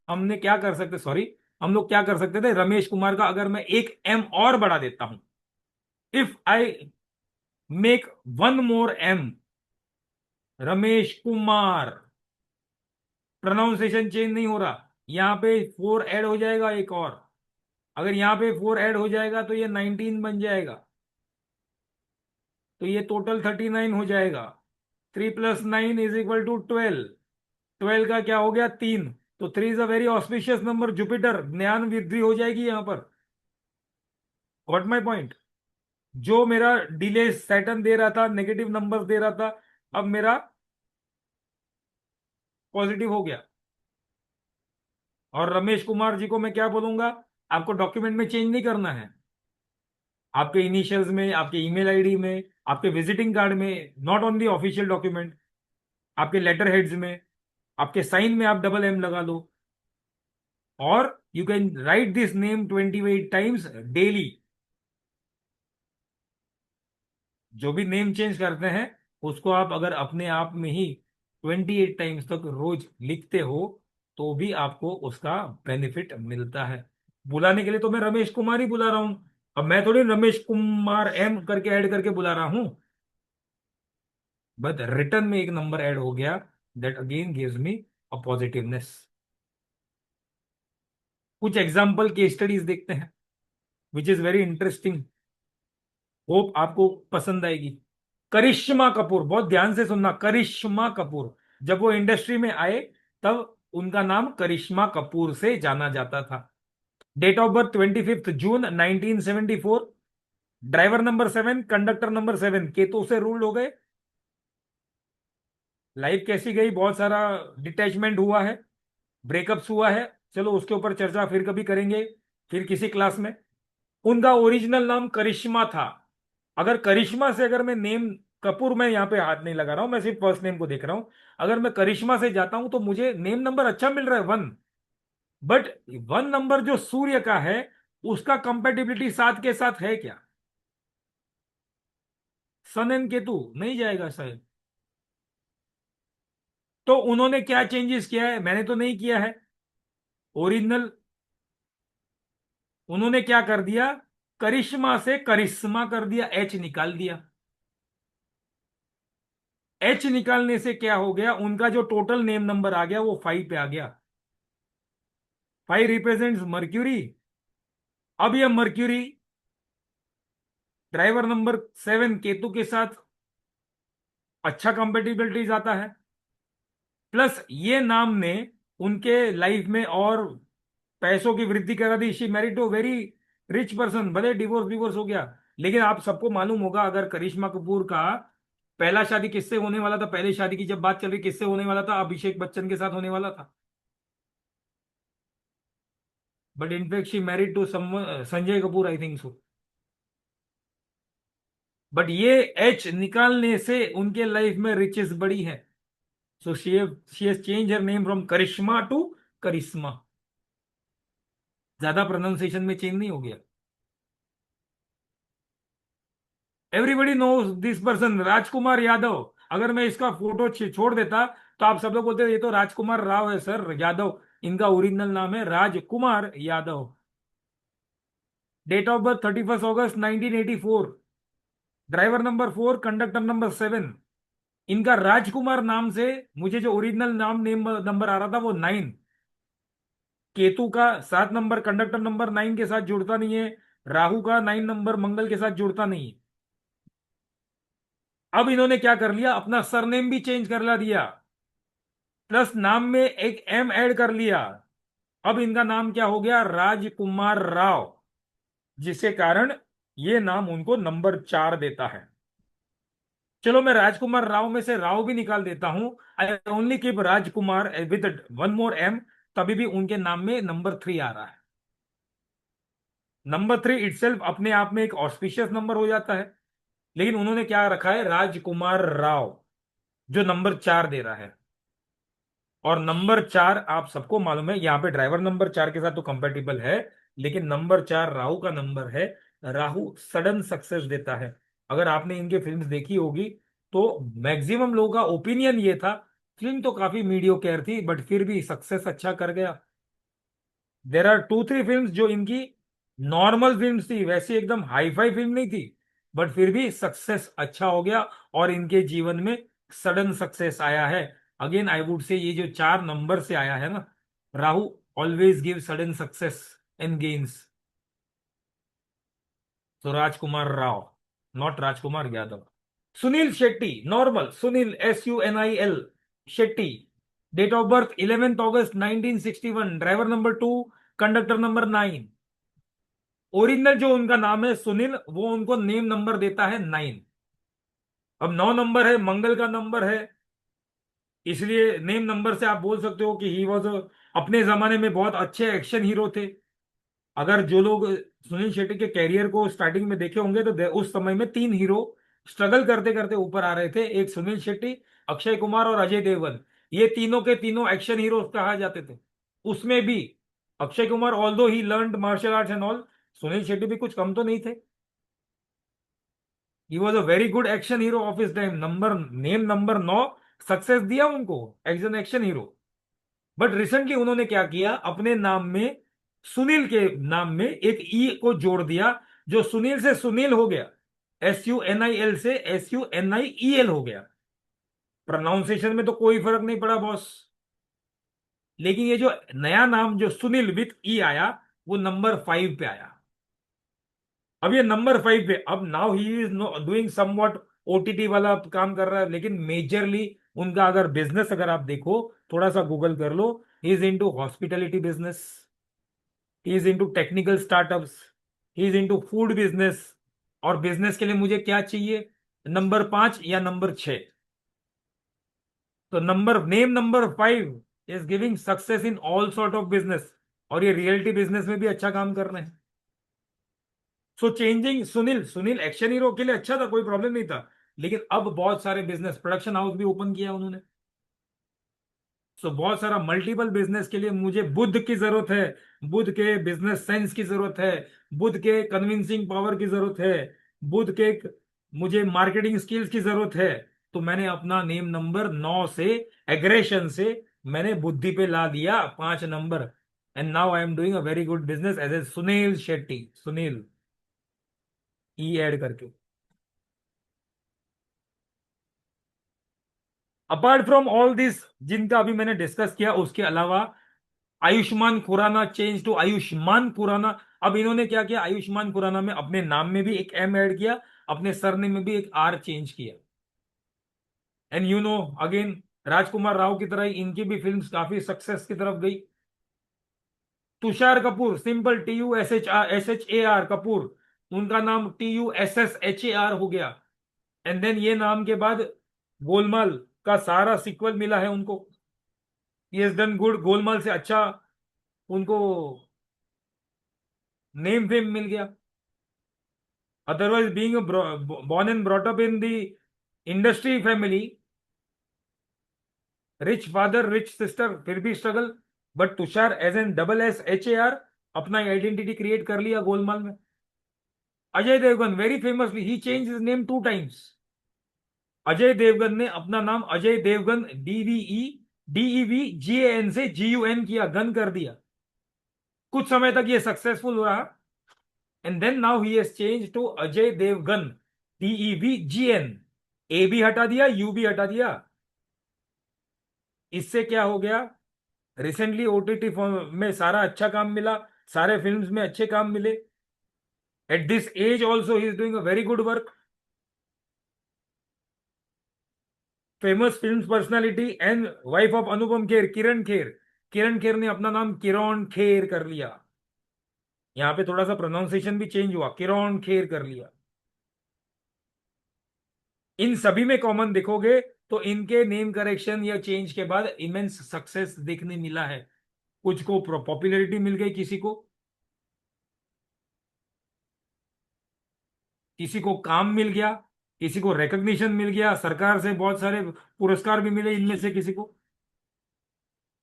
हमने क्या कर सकते, सॉरी, हम लोग क्या कर सकते थे, रमेश कुमार का अगर मैं एक एम और बढ़ा देता हूं, if I make 1 more M, Ramesh Kumar, pronunciation change नहीं हो रहा, यहां पे 4 ऐड हो जाएगा एक और, अगर यहां पे 4 ऐड हो जाएगा तो ये 19 बन जाएगा, तो ये टोटल 39 हो जाएगा। 3 + 9 = 12, 12 का क्या हो गया, 3। तो 3 is a very auspicious number, Jupiter, ज्ञान वृद्धि हो जाएगी यहां पर। Got my point. जो मेरा डिले सैटर्न दे रहा था, नेगेटिव नंबर्स दे रहा था, अब मेरा पॉजिटिव हो गया। और रमेश कुमार जी को मैं क्या बोलूंगा, आपको डॉक्यूमेंट में चेंज नहीं करना है, आपके इनिशियल्स में, आपके ईमेल आईडी में, आपके विजिटिंग कार्ड में, नॉट ओनली ऑफिशियल डॉक्यूमेंट, आपके लेटर हेड्स में, आपके साइन में आप डबल M लगा लो। और you can write this name 28 times daily. जो भी नेम चेंज करते हैं उसको आप अगर अपने आप में ही 28 टाइम्स तक रोज लिखते हो तो भी आपको उसका बेनिफिट मिलता है। बुलाने के लिए तो मैं रमेश कुमार ही बुला रहा हूं, अब मैं थोड़ी रमेश कुमार M करके ऐड करके बुला रहा हूं, बट रिटर्न में एक नंबर ऐड हो गया, that again gives me a positiveness. कुछ एग्जाम्पल केस स्टडीज देखते हैं which is very interesting, hope आपको पसंद आएगी। करिश्मा कपूर, बहुत ध्यान से सुनना, करिश्मा कपूर। जब वो इंडस्ट्री में आए तब उनका नाम करिश्मा कपूर से जाना जाता था। Date of birth 25 June 1974। Driver number 7, conductor number 7, Ketu से रूल्ड हो गए। लाइफ कैसी गई, बहुत सारा डिटैचमेंट हुआ है, ब्रेकअप्स हुआ है, चलो उसके ऊपर चर्चा फिर कभी करेंगे, फिर किसी क्लास में। उनका ओरिजिनल नाम करिश्मा था। अगर करिश्मा से, अगर मैं नेम कपूर, मैं यहाँ पे हाथ नहीं लगा रहा हूं, मैं सिर्फ फर्स्ट नेम को देख रहा हूं। अगर मैं करिश्मा से जाता हूं तो मुझे नेम नंबर अच्छा मिल रहा है 1, बट 1 नंबर जो सूर्य का है उसका कंपेटिबिलिटी 7 के साथ है क्या? सन एंड केतु नहीं जाएगा शायद। तो उन्होंने क्या चेंजेस किया है? मैंने तो नहीं किया है ओरिजिनल। उन्होंने क्या कर दिया, करिश्मा से करिश्मा कर दिया, एच निकाल दिया। एच निकालने से क्या हो गया, उनका जो टोटल नेम नंबर आ गया वो 5 पे आ गया। 5 रिप्रेजेंट्स मर्क्यूरी। अब ये मर्क्यूरी ड्राइवर नंबर 7 केतु के साथ अच्छा कंपेटिबिलिटी जाता है। प्लस ये नाम ने उनके लाइफ में और पैसों की वृद्धि करा दी। She married to very rich person, भले डिवोर्स डिवोर्स हो गया, लेकिन आप सबको मालूम होगा, अगर करिश्मा कपूर का पहला शादी किससे होने वाला था, पहली शादी की जब बात चल रही किससे होने वाला था, अभिषेक बच्चन के साथ होने वाला था। But in fact she married to Sanjay Kapoor, I think so. But ये एच निकालने से उनके लाइफ में रिचेस बढ़ी है। So she has change her name from Karishma to Karishma. ज्यादा प्रोनाउंसिएशन में चेंज नहीं हो गया। Everybody knows this person, Rajkumar Yadav. अगर मैं इसका फोटो छोड़ देता तो आप सब लोग बोलते ये तो राजकुमार राव है सर, यादव। इनका ओरिजिनल नाम है Rajkumar Yadav. Date of birth 31 August 1984। Driver number 4, conductor number 7। इनका राजकुमार नाम से मुझे जो ओरिजिनल नाम नेम नंबर आ रहा था वो 9। केतु का 7 नंबर कंडक्टर नंबर 9 के साथ जुड़ता नहीं है। राहु का 9 नंबर मंगल के साथ जुड़ता नहीं है। अब इन्होंने क्या कर लिया, अपना सरनेम भी चेंज कर दिया, प्लस नाम में एक एम ऐड कर लिया। अब इनका नाम क्या हो गया, राजकुमार राव, जिसके कारण ये नाम उनको नंबर 4 देता है। चलो मैं राजकुमार राव में से राव भी निकाल देता हूं। I only keep Rajkumar with 1 more M, तभी भी उनके नाम में नंबर 3 आ रहा है। नंबर 3 इटसेल्फ अपने आप में एक ऑस्पिशियस नंबर हो जाता है, लेकिन उन्होंने क्या रखा है, राजकुमार राव, जो नंबर 4 दे रहा है। और नंबर 4 आप सबको मालूम है, यहाँ पे ड्राइवर नंबर 4 के साथ तो कंपेटिबल है, लेकिन नंबर 4 राहु का नंबर है। राहु सडन सक्सेस देता है। अगर आपने इनके फिल्म्स देखी होगी तो मैक्सिमम लोगों का ओपिनियन ये था, फिल्म तो काफी मीडियोकेयर थी बट फिर भी सक्सेस अच्छा कर गया। देर आर 2-3 फिल्म्स जो इनकी नॉर्मल फिल्म्स थी, वैसी एकदम हाई फाई फिल्म नहीं थी, बट फिर भी सक्सेस अच्छा हो गया और इनके जीवन में सडन सक्सेस आया है। अगेन आई वुड से ये जो 4 नंबर से आया है ना, Rahu always give sudden success and gains. तो Rajkumar Rao, not Rajkumar Yadav. Sunil Shetty, normal Sunil, SUNIL Shetty. Date of birth 11 August 1961। Driver number 2, conductor number 9। Original जो उनका नाम है सुनील, वो उनको नेम नंबर देता है 9। अब 9 नंबर है, मंगल का नंबर है, इसलिए नेम नंबर से आप बोल सकते हो कि ही वॉज, अपने जमाने में बहुत अच्छे एक्शन हीरो थे। अगर जो लोग सुनील शेट्टी के कैरियर को स्टार्टिंग में देखे होंगे तो उस समय में 3 हीरो स्ट्रगल करते करते ऊपर आ रहे थे, एक सुनील शेट्टी, अक्षय कुमार और अजय देवगन। ये तीनों के तीनों एक्शन हीरो कहा जाते थे। उसमें भी Akshay Kumar, although he learned martial arts and all, Sunil Shetty भी कुछ कम तो नहीं थे। He was a very good action hero of his time. Name number 9 success दिया उनको as an action hero. But recently उन्होंने क्या किया, अपने नाम में सुनील के नाम में एक ई को जोड़ दिया, जो सुनील से सुनील हो गया, SUNIL से SUNIEL हो गया। प्रोनाउंसिएशन में तो कोई फर्क नहीं पड़ा बॉस, लेकिन ये जो नया नाम जो सुनील विथ ई आया वो नंबर 5 पे आया। अब ये नंबर 5 पे, अब now he is doing somewhat OTT वाला काम कर रहा है, लेकिन मेजरली उनका अगर बिजनेस अगर आप देखो, थोड़ा सा गूगल कर लो, he is into hospitality business, he is into technical startups, he is into food business. और बिजनेस के लिए मुझे क्या चाहिए, नंबर 5 या नंबर 6। तो number 5 is giving success in all sort of business, और ये रियलिटी बिजनेस में भी अच्छा काम कर रहे हैं। So changing, Sunil Sunil action hero के लिए अच्छा था, कोई प्रॉब्लम नहीं था, लेकिन अब बहुत सारे बिजनेस प्रोडक्शन हाउस भी ओपन किया उन्होंने। सो बहुत सारा मल्टीपल बिजनेस के लिए मुझे बुद्ध की जरूरत है, बुद्ध के बिजनेस सेंस की जरूरत है, बुद्ध के कन्विंसिंग पावर की जरूरत है, बुद्ध के मुझे मार्केटिंग स्किल्स की जरूरत है। तो मैंने अपना नेम नंबर 9 से, एग्रेशन से, मैंने बुद्धि पे ला दिया 5 नंबर। And now I am doing a very good business as a Sunil Shetty, Sunil E add करके। अपार्ट फ्रॉम ऑल दिस जिनका अभी मैंने डिस्कस किया, उसके अलावा आयुष्मान खुराना चेंज टू आयुष्मान खुराना। अब इन्होंने क्या किया, आयुष्मान खुराना में अपने नाम में भी एक एम ऐड किया, अपने सरनेम में भी एक आर चेंज किया। एंड यू नो अगेन, राजकुमार राव की तरह ही इनकी भी फिल्म्स काफी सक्सेस की तरफ गई। तुषार कपूर, सिंपल TUSHAR कपूर, उनका नाम TUSSHAR हो गया। एंड देन ये नाम के बाद गोलमाल का सारा सीक्वल मिला है उनको। He has done good, Golmaal से अच्छा उनको नेम फेम मिल गया। Otherwise being born and brought up in the industry family, rich father rich sister, फिर भी struggle. But Tushar as an SSHAR अपना आइडेंटिटी क्रिएट कर लिया गोलमाल में। Ajay Devgan very famously he change his name 2 times. Ajay Devgan ने अपना नाम अजय देवगन DEVGAN से GUN किया, गन कर दिया। कुछ समय तक ये सक्सेसफुल रहा, and then now he has change to Ajay Devgan DEVGN। A भी हटा दिया, यू भी हटा दिया। इससे क्या हो गया, रिसेंटली OTT में सारा अच्छा काम मिला, सारे फिल्म्स में अच्छे काम मिले। At this age also he is doing a very good work. Famous film personality and wife of Anupam Kher, Kiran Kher, Kiran Kher ने अपना नाम किरण खेर कर लिया। यहां पे थोड़ा सा प्रोनाउंसिएशन भी चेंज हुआ, किरण खेर कर लिया। इन सभी में कॉमन देखोगे तो इनके नेम करेक्शन या चेंज के बाद इमेंस सक्सेस देखने मिला है। कुछ को पॉपुलैरिटी मिल गई, किसी को काम मिल गया, किसी को रिकग्निशन मिल गया, सरकार से बहुत सारे पुरस्कार भी मिले इनमें से किसी को।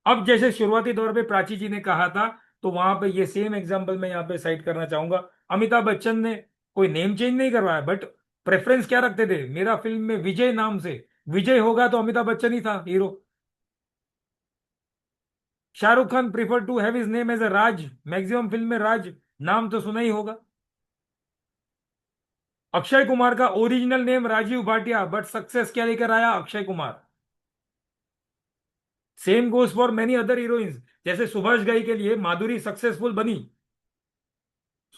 अब जैसे शुरुआती दौर पे प्राची जी ने कहा था, तो वहां पे ये सेम एग्जांपल मैं यहाँ पे साइट करना चाहूंगा। अमिताभ बच्चन ने कोई नेम चेंज नहीं करवाया, बट प्रेफरेंस क्या रखते थे, मेरा फिल्म में विजय नाम से, विजय होगा तो अमिताभ बच्चन ही था hero. Shahrukh Khan prefer to have his name as a Raj, maximum film में राज नाम तो सुना ही होगा। अक्षय कुमार का original name Rajiv Bhatia, but success क्या लेकर आया, Akshay Kumar. Same goes for many other heroines, जैसे सुभाष घई के लिए माधुरी सक्सेसफुल बनी।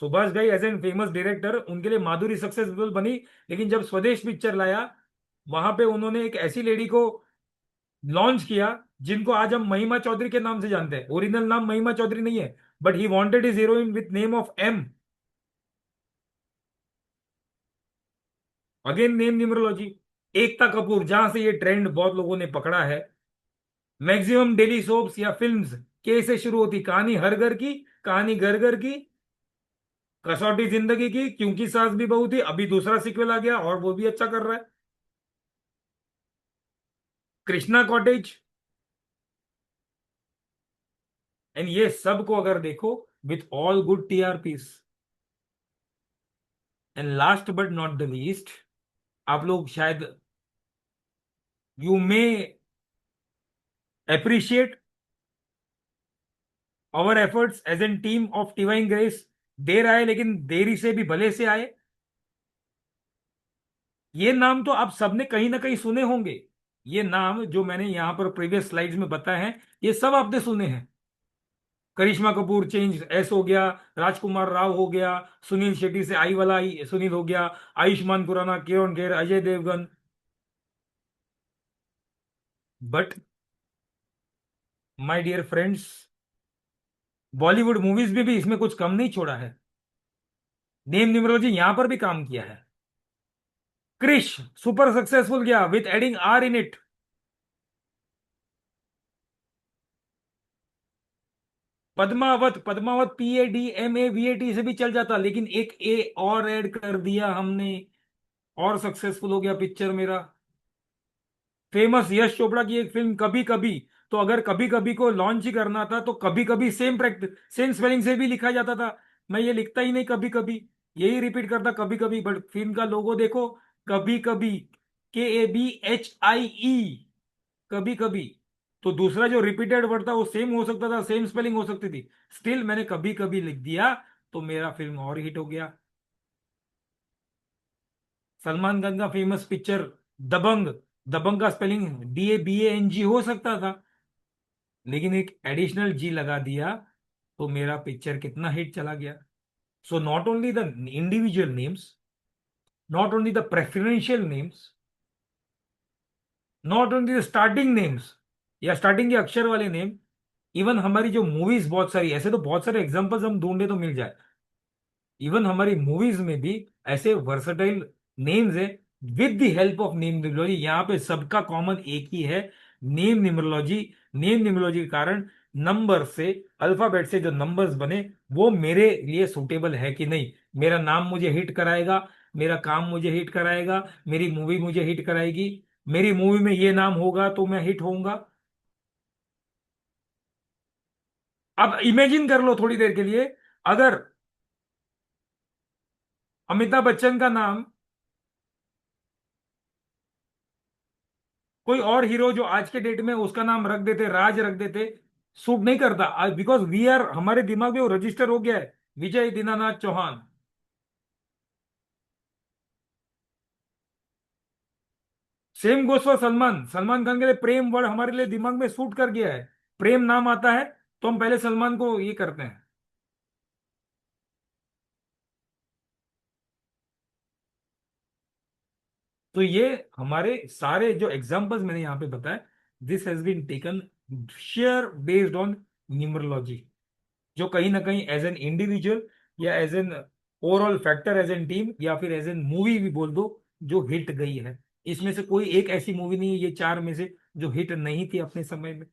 Subhash Ghai as an famous director, उनके लिए माधुरी सक्सेसफुल बनी, लेकिन जब स्वदेश पिक्चर लाया, वहां पे उन्होंने एक ऐसी लेडी को लॉन्च किया जिनको आज हम महिमा चौधरी के नाम से जानते हैं। ओरिजिनल नाम महिमा चौधरी नहीं है, but he wanted his heroine with name of M। Again name numerology. Ekta Kapoor, जहां से ये ट्रेंड बहुत लोगों ने पकड़ा है, मैक्सिमम डेली सोप्स या फिल्म्स के से शुरू होती, कहानी हर घर की, कहानी घर घर की, कसौटी जिंदगी की, क्योंकि सास भी बहू थी, अभी दूसरा सीक्वल आ गया और वो भी अच्छा कर रहा है, कृष्णा कॉटेज। एंड ये सब को अगर देखो, with all good TRPs। And last but not the least, आप लोग शायद you may appreciate our efforts as an team of divine grace. देर आए लेकिन देरी से भी भले से आए। ये नाम तो आप सबने कहीं ना कहीं सुने होंगे। ये नाम जो मैंने यहां पर प्रीवियस स्लाइड्स में बताए हैं, ये सब आपने सुने हैं। करिश्मा कपूर चेंज एस हो गया, राजकुमार राव हो गया, सुनील शेट्टी से आई वाला सुनील हो गया, Ayushmann Khurrana, Kiran Kher, Ajay Devgan. But my dear friends, Bollywood movies में भी इसमें कुछ कम नहीं छोड़ा है। नेम न्यूमरोलॉजी यहां पर भी काम किया है। क्रिश सुपर सक्सेसफुल गया with adding R in it. Padmavat, Padmavat PADMAVAT से भी चल जाता, लेकिन एक ए और ऐड कर दिया हमने, और सक्सेसफुल हो गया पिक्चर मेरा। फेमस यश चोपड़ा की एक फिल्म कभी कभी, तो अगर कभी कभी को लॉन्च ही करना था तो कभी कभी सेम प्रैक्टिस सेम स्पेलिंग से भी लिखा जाता था। मैं ये लिखता ही नहीं कभी कभी, यही रिपीट करता कभी कभी। बट फिल्म का लोगो देखो, कभी कभी, KABHIE, कभी कभी। तो दूसरा जो रिपीटेड वर्ड था वो सेम हो सकता था, सेम स्पेलिंग हो सकती थी, स्टिल मैंने कभी कभी लिख दिया, तो मेरा फिल्म और हिट हो गया। सलमान खान का फेमस पिक्चर दबंग, दबंग का स्पेलिंग DABANG हो सकता था, लेकिन एक एडिशनल जी लगा दिया, तो मेरा पिक्चर कितना हिट चला गया। So not only the individual names, not only the preferential names, not only the starting names या स्टार्टिंग के अक्षर वाले नेम, इवन हमारी जो मूवीज बहुत सारी, ऐसे तो बहुत सारे एग्जांपल्स हम ढूंढे तो मिल जाए, इवन हमारी मूवीज में भी ऐसे वर्सटाइल नेम्स है। With the help of name numerology, यहाँ पे सबका कॉमन एक ही है, नेम न्यूमरोलॉजी। नेम न्यूमरोलॉजी के कारण नंबर से, अल्फाबेट से जो नंबर्स बने, वो मेरे लिए सुटेबल है कि नहीं। मेरा नाम मुझे हिट कराएगा, मेरा काम मुझे हिट कराएगा, मेरी मूवी मुझे हिट कराएगी, मेरी मूवी में ये नाम होगा तो मैं हिट होऊंगा। अब इमेजिन कर लो थोड़ी देर के लिए, अगर अमिताभ बच्चन का नाम कोई और हीरो जो आज के डेट में उसका नाम रख देते, राज रख देते, सूट नहीं करता, बिकॉज वी आर, हमारे दिमाग में वो रजिस्टर हो गया है, Vijay Dinanath Chauhan. Same goes for Salman, Salman Khan के लिए प्रेम वर्ड हमारे लिए दिमाग में सूट कर गया है। प्रेम नाम आता है तो हम पहले सलमान को ये करते हैं। तो ये हमारे सारे जो एग्जांपल्स मैंने यहाँ पे बताए, this has been taken share based on numerology, जो कहीं ना कहीं एज एन इंडिविजुअल या as an overall factor, as an team या फिर एज एन मूवी भी बोल दो, जो हिट गई है। इसमें से कोई एक ऐसी मूवी नहीं है ये चार में से जो हिट नहीं थी अपने समय में।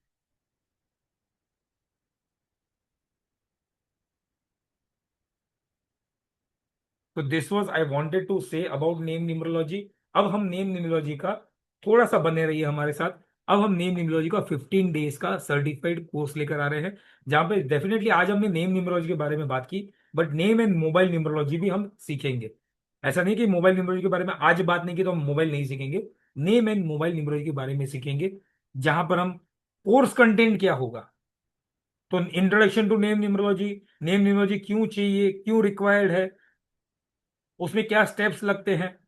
तो this was I wanted to say about name numerology. अब हम नेम न्यूमरोलॉजी का, थोड़ा सा बने रहिए हमारे साथ, अब हम नेम न्यूमरोलॉजी का 15 डेज का सर्टिफाइड कोर्स लेकर आ रहे हैं, जहां पे डेफिनेटली आज हमने नेम न्यूमरोलॉजी के बारे में बात की, but name and mobile numerology भी हम सीखेंगे। ऐसा नहीं कि मोबाइल न्यूमरोलॉजी के बारे में आज बात नहीं की तो हम मोबाइल नहीं सीखेंगे, नेम एंड मोबाइल न्यूमरोलॉजी के बारे में सीखेंगे, जहां पर हम कोर्स कंटेंट क्या होगा। तो introduction to name numerology, name numerology क्यों चाहिए, क्यों रिक्वायर्ड है, उसमें क्या स्टेप्स लगते हैं,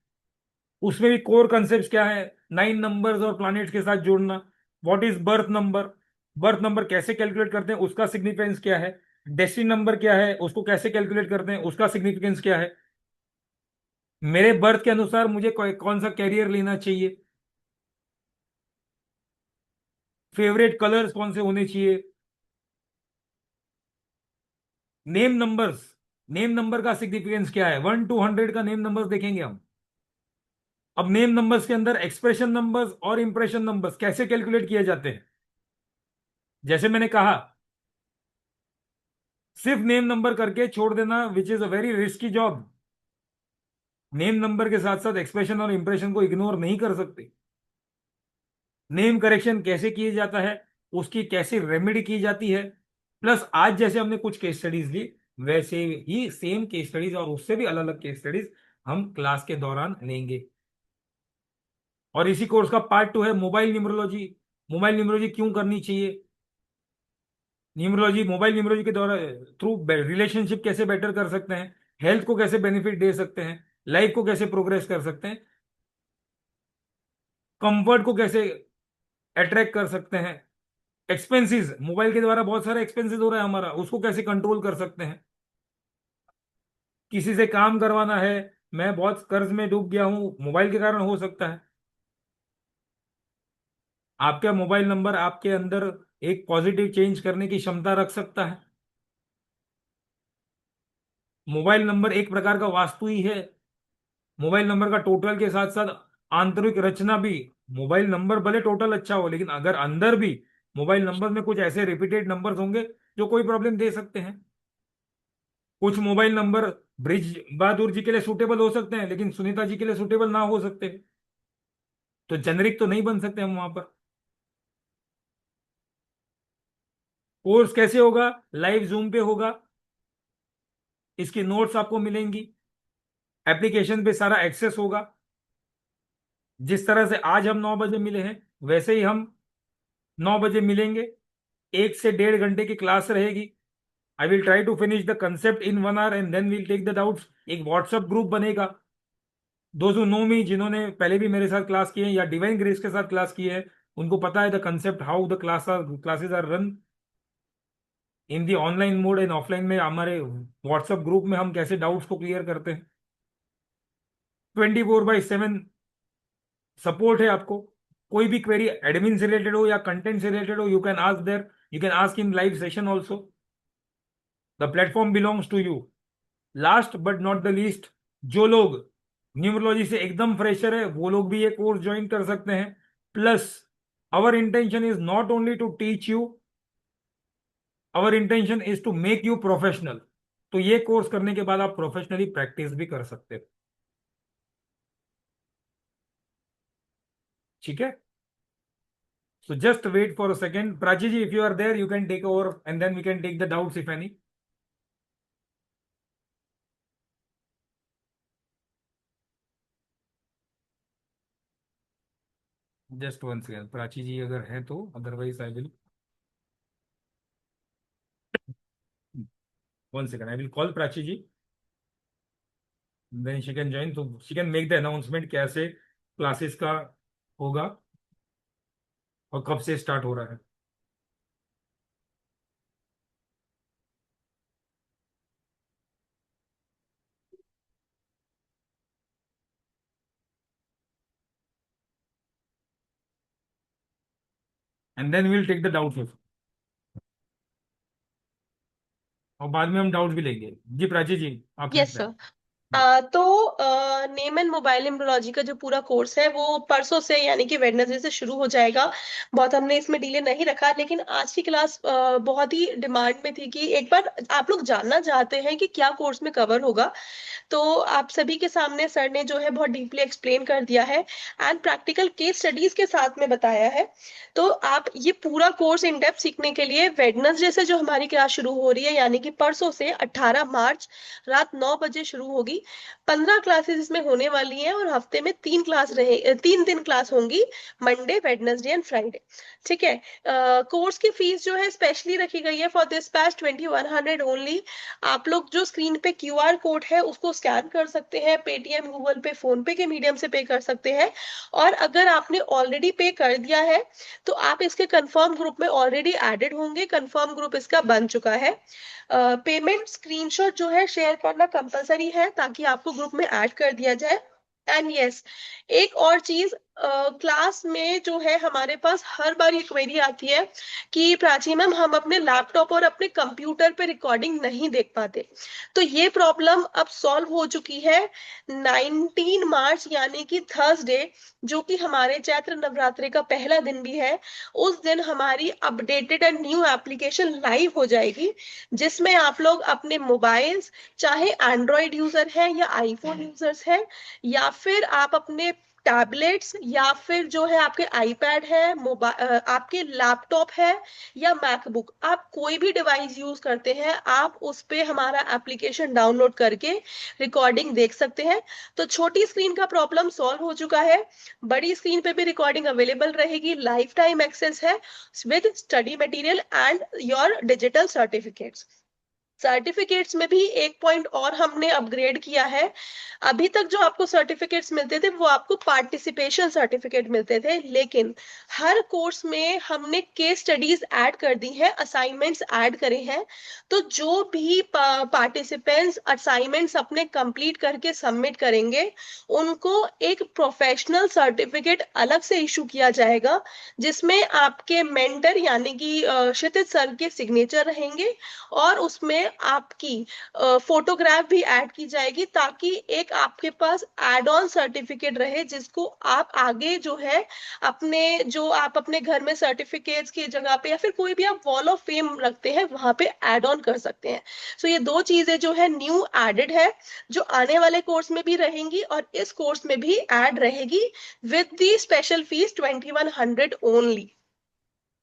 उसमें भी कोर कंसेप्ट क्या है, 9 नंबर्स और प्लैनेट्स के साथ जोड़ना, what is birth number, birth number कैसे कैलकुलेट करते हैं उसका सिग्निफिकेंस क्या है, डेस्टिनी नंबर क्या है उसको कैसे कैलकुलेट करते हैं उसका सिग्निफिकेंस क्या है, मेरे बर्थ के अनुसार मुझे कौन सा कैरियर लेना चाहिए, फेवरेट कलर्स कौन से होने चाहिए, नेम नंबर्स, नेम नंबर का सिग्निफिकेंस क्या है, 1 to 100 का नेम नंबर्स देखेंगे हम। अब नेम नंबर्स के अंदर एक्सप्रेशन नंबर्स और इंप्रेशन नंबर्स कैसे कैलकुलेट किए जाते हैं। जैसे मैंने कहा, सिर्फ नेम नंबर करके छोड़ देना which is a very risky job. Name number के साथ साथ एक्सप्रेशन और इंप्रेशन को इग्नोर नहीं कर सकते। नेम करेक्शन कैसे किया जाता है, उसकी कैसे रेमेडी की जाती है, प्लस आज जैसे हमने कुछ केस स्टडीज ली, वैसे ही सेम केस स्टडीज और उससे भी अलग अलग केस स्टडीज हम क्लास के दौरान लेंगे। और इसी कोर्स का पार्ट 2 है मोबाइल न्यूमरोलॉजी। मोबाइल न्यूमरोलॉजी क्यों करनी चाहिए, न्यूमरोलॉजी, मोबाइल न्यूमरोलॉजी के द्वारा थ्रू रिलेशनशिप कैसे बेटर कर सकते हैं, हेल्थ को कैसे बेनिफिट दे सकते हैं, लाइफ को कैसे प्रोग्रेस कर सकते हैं, कंफर्ट को कैसे अट्रैक्ट कर सकते हैं, एक्सपेंसेस, मोबाइल के द्वारा बहुत सारा एक्सपेंसेस हो रहा है हमारा, उसको कैसे कंट्रोल कर सकते हैं? किसी से काम करवाना है, मैं बहुत कर्ज में डूब गया हूं, मोबाइल के कारण हो सकता है। आपका मोबाइल नंबर आपके अंदर एक पॉजिटिव चेंज करने की क्षमता रख सकता है। मोबाइल नंबर एक प्रकार का वास्तु ही है। मोबाइल नंबर का टोटल के साथ साथ आंतरिक रचना भी, मोबाइल नंबर भले टोटल अच्छा हो, लेकिन अगर अंदर भी मोबाइल नंबर में कुछ ऐसे रिपीटेड नंबर्स होंगे जो कोई प्रॉब्लम दे सकते हैं। कुछ मोबाइल नंबर ब्रिज बहादुर जी के लिए सूटेबल हो सकते हैं, लेकिन सुनीता जी के लिए सूटेबल ना हो सकते, तो जेनरिक तो नहीं बन सकते हम वहां पर। कोर्स कैसे होगा? लाइव जूम पे होगा, इसकी नोट्स आपको मिलेंगी, एप्लीकेशन पे सारा एक्सेस होगा। जिस तरह से आज हम 9 बजे मिले हैं, वैसे ही हम 9 बजे मिलेंगे। 1 से 1.5 घंटे की क्लास रहेगी। I will try to finish the concept in 1 hour and then we'll take the doubts. एक व्हाट्सएप ग्रुप बनेगा, दोज हु नो मी, जिन्होंने पहले भी मेरे साथ क्लास किए हैं या डिवाइन ग्रेस के साथ क्लास की है, उनको पता है the concept, how the classes are run in the online mode and offline में। हमारे व्हाट्सएप ग्रुप में हम कैसे डाउट्स को क्लियर करते हैं। 24/7 सपोर्ट है आपको। कोई भी क्वेरी एडमिन से रिलेटेड हो या कंटेंट से रिलेटेड हो, you can ask there, you can ask in live session also. The platform belongs to you. Last but not the least, जो लोग न्यूमरोलॉजी से एकदम फ्रेशर है, वो लोग भी ये कोर्स ज्वाइन कर सकते हैं। Plus our intention is not only to teach you, our intention is to make you professional. तो ये कोर्स करने के बाद आप प्रोफेशनली प्रैक्टिस भी कर सकते हो। ठीक है? So just wait for a second. Prachi ji, if you are there, you can take over and then we can take the doubts if any. Just one second. Prachi ji अगर है तो, otherwise I will. One second. I will call Prachi ji. Then she can join. So she can make the announcement कैसे classes का होगा और कब से start हो रहा है। And then we'll take the doubts, और बाद में हम डाउट भी लेंगे। जी प्राची जी, आप यस नेक्स्ट सर। है। तो नेम एंड मोबाइल एम्ब्रोलॉजी का जो पूरा कोर्स है वो परसों से यानी कि वेडनेसडे से शुरू हो जाएगा। बहुत हमने इसमें डिले नहीं रखा, लेकिन आज की क्लास बहुत ही डिमांड में थी कि एक बार आप लोग जानना चाहते हैं कि क्या कोर्स में कवर होगा। तो आप सभी के सामने सर ने जो है बहुत डीपली एक्सप्लेन कर दिया है एंड प्रैक्टिकल केस स्टडीज के साथ में बताया है। तो आप ये पूरा कोर्स इन डेप्थ सीखने के लिए वेडनेसडे से जो हमारी क्लास शुरू हो रही है, यानी कि परसों से 18 मार्च रात 9 बजे शुरू होगी। 15 क्लासेस इसमें होने वाली हैं और हफ्ते में 3 दिन क्लास होंगी, मंडे वेडनेसडे एंड फ्राइडे। ठीक है। कोर्स की फीस जो है स्पेशली रखी गई है फॉर दिस बैच 2100 ओनली। आप लोग जो स्क्रीन पे क्यूआर कोड है उसको स्कैन कर सकते हैं, पेटीएम, गूगल पे, फोन पे के मीडियम से पे कर सकते हैं। और अगर आपने ऑलरेडी पे कर दिया है तो आप इसके कंफर्म ग्रुप में ऑलरेडी एडेड होंगे। कंफर्म ग्रुप इसका बन चुका है। पेमेंट स्क्रीनशॉट जो है शेयर करना कंपलसरी है ताकि आपको ग्रुप में ऐड कर दिया जाए। एंड यस, एक और चीज, क्लास में जो है हमारे पास हर बार ये क्वेरी आती है कि प्राची मैम हम अपने लैपटॉप और अपने कंप्यूटर पे रिकॉर्डिंग नहीं देख पाते। तो ये प्रॉब्लम अब सॉल्व हो चुकी है। 19 मार्च यानी कि थर्सडे, जो कि हमारे चैत्र नवरात्रि का पहला दिन भी है, उस दिन हमारी updated and new application live हो जाएगी, जिसमें आप लोग अपने मोबाइल्स, चाहे एंड्रॉयड यूजर है या आईफोन यूजर्स है, या फिर आप अपने टैबलेट्स, या फिर जो है आपके आईपैड है, मोबाइल, आपके लैपटॉप है या मैकबुक, आप कोई भी डिवाइस यूज करते हैं, आप उस पे हमारा एप्लीकेशन डाउनलोड करके रिकॉर्डिंग देख सकते हैं। तो छोटी स्क्रीन का प्रॉब्लम सॉल्व हो चुका है, बड़ी स्क्रीन पे भी रिकॉर्डिंग अवेलेबल रहेगी, लाइफ टाइम एक्सेस है with study material and your digital certificates. Certificates में भी एक पॉइंट और हमने अपग्रेड किया है। अभी तक जो आपको सर्टिफिकेट्स मिलते थे वो आपको पार्टिसिपेशन सर्टिफिकेट मिलते थे, लेकिन हर कोर्स में हमने केस स्टडीज ऐड कर दी है, असाइनमेंट्स ऐड करे हैं। तो जो भी पार्टिसिपेंट्स असाइनमेंट्स अपने कंप्लीट करके सबमिट करेंगे उनको एक प्रोफेशनल सर्टिफिकेट अलग से इशू किया जाएगा, जिसमें आपके मेंटर यानी कि क्षितिज सर के सिग्नेचर रहेंगे, और उसमें आपकी फोटोग्राफ भी ऐड की जाएगी, ताकि एक आपके पास एड ऑन सर्टिफिकेट रहे जिसको आप आगे जो है अपने, जो आप अपने घर में सर्टिफिकेट्स की जगह पे या फिर कोई भी आप वॉल ऑफ फेम रखते हैं वहां पे ऐड ऑन कर सकते हैं। सो ये दो चीजें जो है न्यू एडेड है, जो आने वाले कोर्स में भी रहेंगी और इस कोर्स में भी ऐड रहेगी, with the special fees 2100 only.